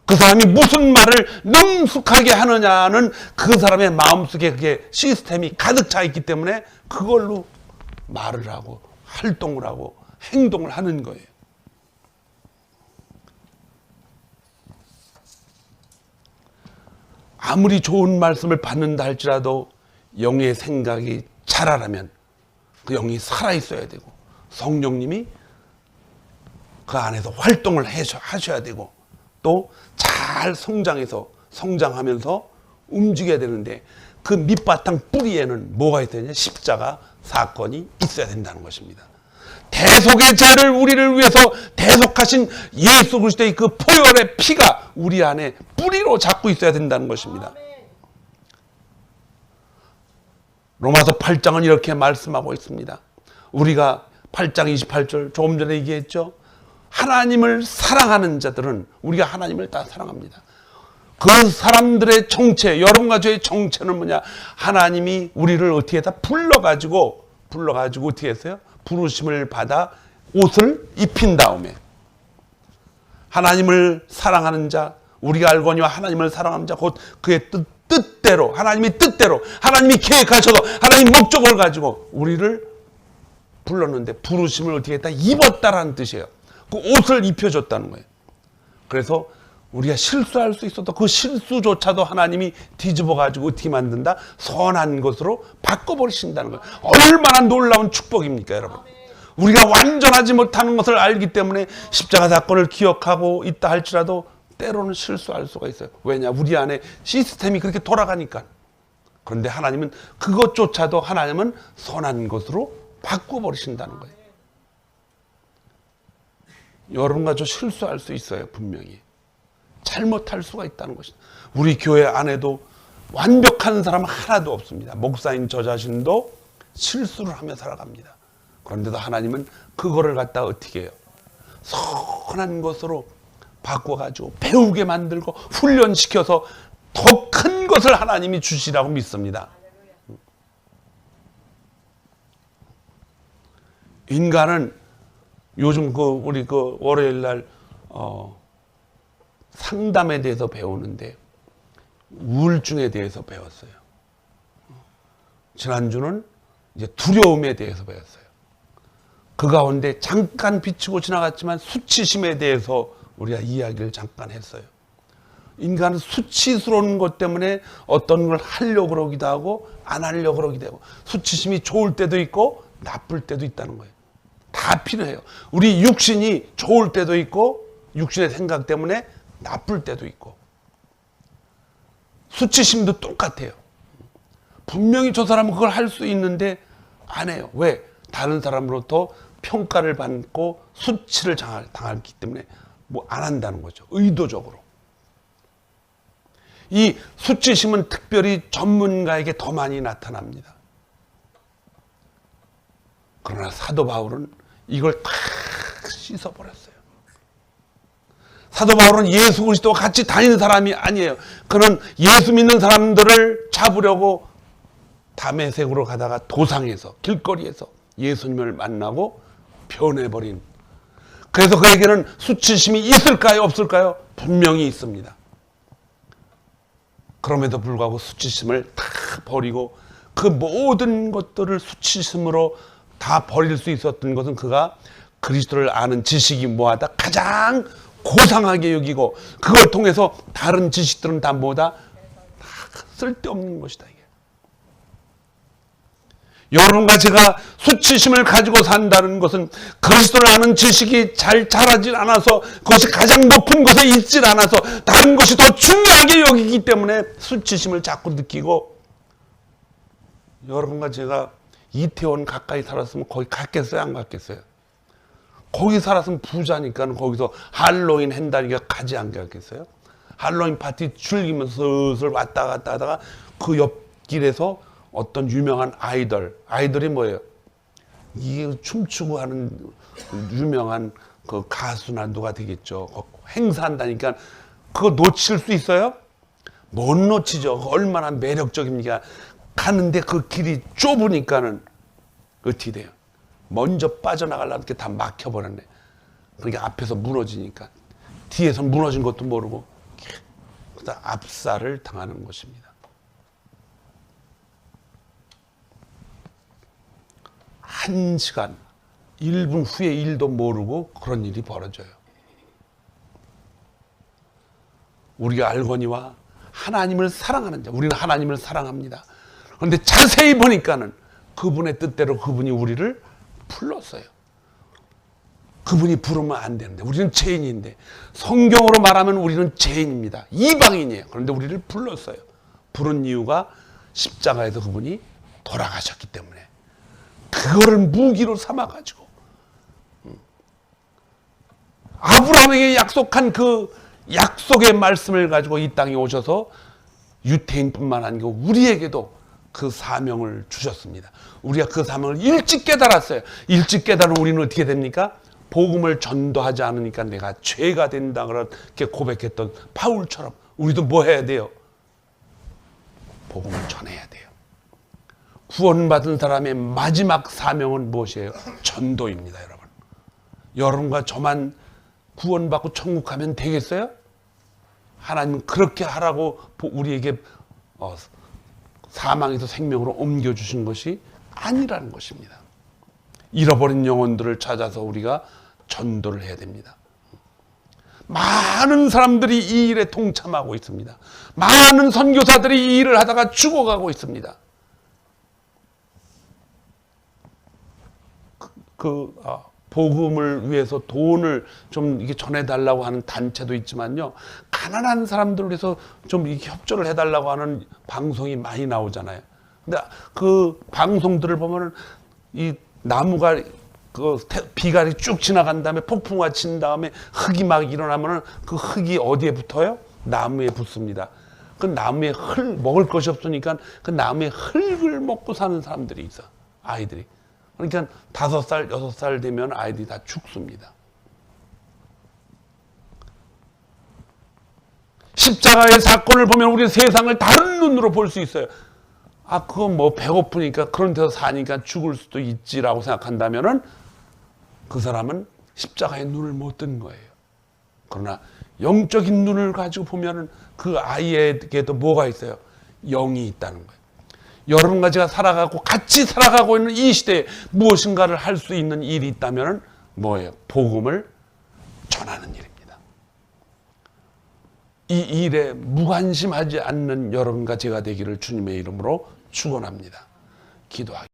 그 사람이 무슨 말을 능숙하게 하느냐는 그 사람의 마음속에 그게 시스템이 가득 차 있기 때문에 그걸로 말을 하고 활동을 하고 행동을 하는 거예요. 아무리 좋은 말씀을 받는다 할지라도 영의 생각이 자라려면 그 영이 살아있어야 되고 성령님이 그 안에서 활동을 하셔야 되고 또 잘 성장하면서 움직여야 되는데 그 밑바탕 뿌리에는 뭐가 있어야 되냐? 십자가 사건이 있어야 된다는 것입니다. 대속의 자를 우리를 위해서 대속하신 예수 그리스도의 그 보혈의 피가 우리 안에 뿌리로 잡고 있어야 된다는 것입니다. 로마서 8장은 이렇게 말씀하고 있습니다. 우리가 8장 28절 조금 전에 얘기했죠. 하나님을 사랑하는 자들은 우리가 하나님을 다 사랑합니다. 그 사람들의 정체, 여러분과 저의 정체는 뭐냐? 하나님이 우리를 어떻게 했다? 불러가지고 어떻게 했어요? 부르심을 받아 옷을 입힌 다음에 하나님을 사랑하는 자, 우리가 알거니와 하나님을 사랑하는 자, 곧 그의 뜻대로, 하나님이 뜻대로, 하나님이 계획하셔서 하나님 목적을 가지고 우리를 불렀는데 부르심을 어떻게 했다? 입었다라는 뜻이에요. 그 옷을 입혀줬다는 거예요. 그래서 우리가 실수할 수 있어도 그 실수조차도 하나님이 뒤집어가지고 어떻게 만든다? 선한 것으로 바꿔버리신다는 거예요. 얼마나 놀라운 축복입니까, 여러분? 우리가 완전하지 못하는 것을 알기 때문에 십자가 사건을 기억하고 있다 할지라도 때로는 실수할 수가 있어요. 왜냐? 우리 안에 시스템이 그렇게 돌아가니까. 그런데 하나님은 그것조차도 하나님은 선한 것으로 바꿔버리신다는 거예요. 여러분과 저 실수할 수 있어요, 분명히. 잘못할 수가 있다는 것이죠. 우리 교회 안에도 완벽한 사람 하나도 없습니다. 목사인 저 자신도 실수를 하며 살아갑니다. 그런데도 하나님은 그거를 갖다 어떻게 해요? 선한 것으로 바꿔가지고 배우게 만들고 훈련시켜서 더 큰 것을 하나님이 주시라고 믿습니다. 인간은 요즘 우리 월요일 날 상담에 대해서 배우는데 우울증에 대해서 배웠어요. 지난주는 이제 두려움에 대해서 배웠어요. 그 가운데 잠깐 비치고 지나갔지만 수치심에 대해서 우리가 이야기를 잠깐 했어요. 인간은 수치스러운 것 때문에 어떤 걸 하려고 그러기도 하고 안 하려고 그러기도 하고 수치심이 좋을 때도 있고 나쁠 때도 있다는 거예요. 다 필요해요. 우리 육신이 좋을 때도 있고 육신의 생각 때문에 나쁠 때도 있고 수치심도 똑같아요. 분명히 저 사람은 그걸 할 수 있는데 안 해요. 왜? 다른 사람으로부터 평가를 받고 수치를 당하기 때문에 뭐 안 한다는 거죠. 의도적으로. 이 수치심은 특별히 전문가에게 더 많이 나타납니다. 그러나 사도 바울은 이걸 다 씻어버렸어요. 사도 바울은 예수 그리스도와 같이 다니는 사람이 아니에요. 그는 예수 믿는 사람들을 잡으려고 다메섹으로 가다가 도상에서 길거리에서 예수님을 만나고 변해버린. 그래서 그에게는 수치심이 있을까요? 없을까요? 분명히 있습니다. 그럼에도 불구하고 수치심을 다 버리고 그 모든 것들을 수치심으로 다 버릴 수 있었던 것은 그가 그리스도를 아는 지식이 뭐하다? 가장 고상하게 여기고 그걸 통해서 다른 지식들은 다 뭐다? 다 쓸데없는 것이다. 이게. 여러분과 제가 수치심을 가지고 산다는 것은 그리스도를 아는 지식이 잘 자라질 않아서 그것이 가장 높은 곳에 있질 않아서 다른 것이 더 중요하게 여기기 때문에 수치심을 자꾸 느끼고 여러분과 제가 이태원 가까이 살았으면 거기 갔겠어요? 안 갔겠어요? 거기 살았으면 부자니까 거기서 할로윈 한다니까 가지 안 갔겠어요? 할로윈 파티 즐기면서 슬슬 왔다 갔다 하다가 그 옆길에서 어떤 유명한 아이돌이 뭐예요? 이게 춤추고 하는 유명한 그 가수나 누가 되겠죠. 행사한다니까 그거 놓칠 수 있어요? 못 놓치죠. 얼마나 매력적입니까? 가는데 그 길이 좁으니까는 어떻게 돼요? 먼저 빠져나가려고 이렇게 다 막혀버렸네. 그러니까 앞에서 무너지니까 뒤에서 무너진 것도 모르고 그다음 압살을 당하는 것입니다. 1시간, 1분 후에 일도 모르고 그런 일이 벌어져요. 우리가 알거니와 하나님을 사랑하는 자, 우리는 하나님을 사랑합니다. 그런데 자세히 보니까는 그분의 뜻대로 그분이 우리를 불렀어요. 그분이 부르면 안 되는데 우리는 죄인인데 성경으로 말하면 우리는 죄인입니다. 이방인이에요. 그런데 우리를 불렀어요. 부른 이유가 십자가에서 그분이 돌아가셨기 때문에 그거를 무기로 삼아가지고 아브라함에게 약속한 그 약속의 말씀을 가지고 이 땅에 오셔서 유태인뿐만 아니고 우리에게도 그 사명을 주셨습니다. 우리가 그 사명을 일찍 깨달았어요. 일찍 깨달은 우리는 어떻게 됩니까? 복음을 전도하지 않으니까 내가 죄가 된다 그렇게 고백했던 바울처럼 우리도 뭐 해야 돼요? 복음을 전해야 돼요. 구원받은 사람의 마지막 사명은 무엇이에요? 전도입니다, 여러분. 여러분과 저만 구원받고 천국 가면 되겠어요? 하나님은 그렇게 하라고 우리에게 사망에서 생명으로 옮겨주신 것이 아니라는 것입니다. 잃어버린 영혼들을 찾아서 우리가 전도를 해야 됩니다. 많은 사람들이 이 일에 동참하고 있습니다. 많은 선교사들이 이 일을 하다가 죽어가고 있습니다. 복음을 위해서 돈을 좀 이렇게 전해달라고 하는 단체도 있지만요, 가난한 사람들을 위해서 좀 이렇게 협조를 해달라고 하는 방송이 많이 나오잖아요. 근데 그 방송들을 보면은 이 나무가 비가 쭉 지나간 다음에 폭풍과 친 다음에 흙이 막 일어나면은 그 흙이 어디에 붙어요? 나무에 붙습니다. 그 나무에 먹을 것이 없으니까 그 나무에 흙을 먹고 사는 사람들이 있어, 아이들이. 그러니까 5살, 6살 되면 아이들이 다 죽습니다. 십자가의 사건을 보면 우리 세상을 다른 눈으로 볼 수 있어요. 그건 뭐 배고프니까 그런 데서 사니까 죽을 수도 있지라고 생각한다면은 그 사람은 십자가의 눈을 못 뜬 거예요. 그러나 영적인 눈을 가지고 보면은 그 아이에게도 뭐가 있어요? 영이 있다는 거예요. 여러분과 제가 같이 살아가고 있는 이 시대에 무엇인가를 할 수 있는 일이 있다면 뭐예요? 복음을 전하는 일입니다. 이 일에 무관심하지 않는 여러분과 제가 되기를 주님의 이름으로 축원합니다. 기도하겠습니다.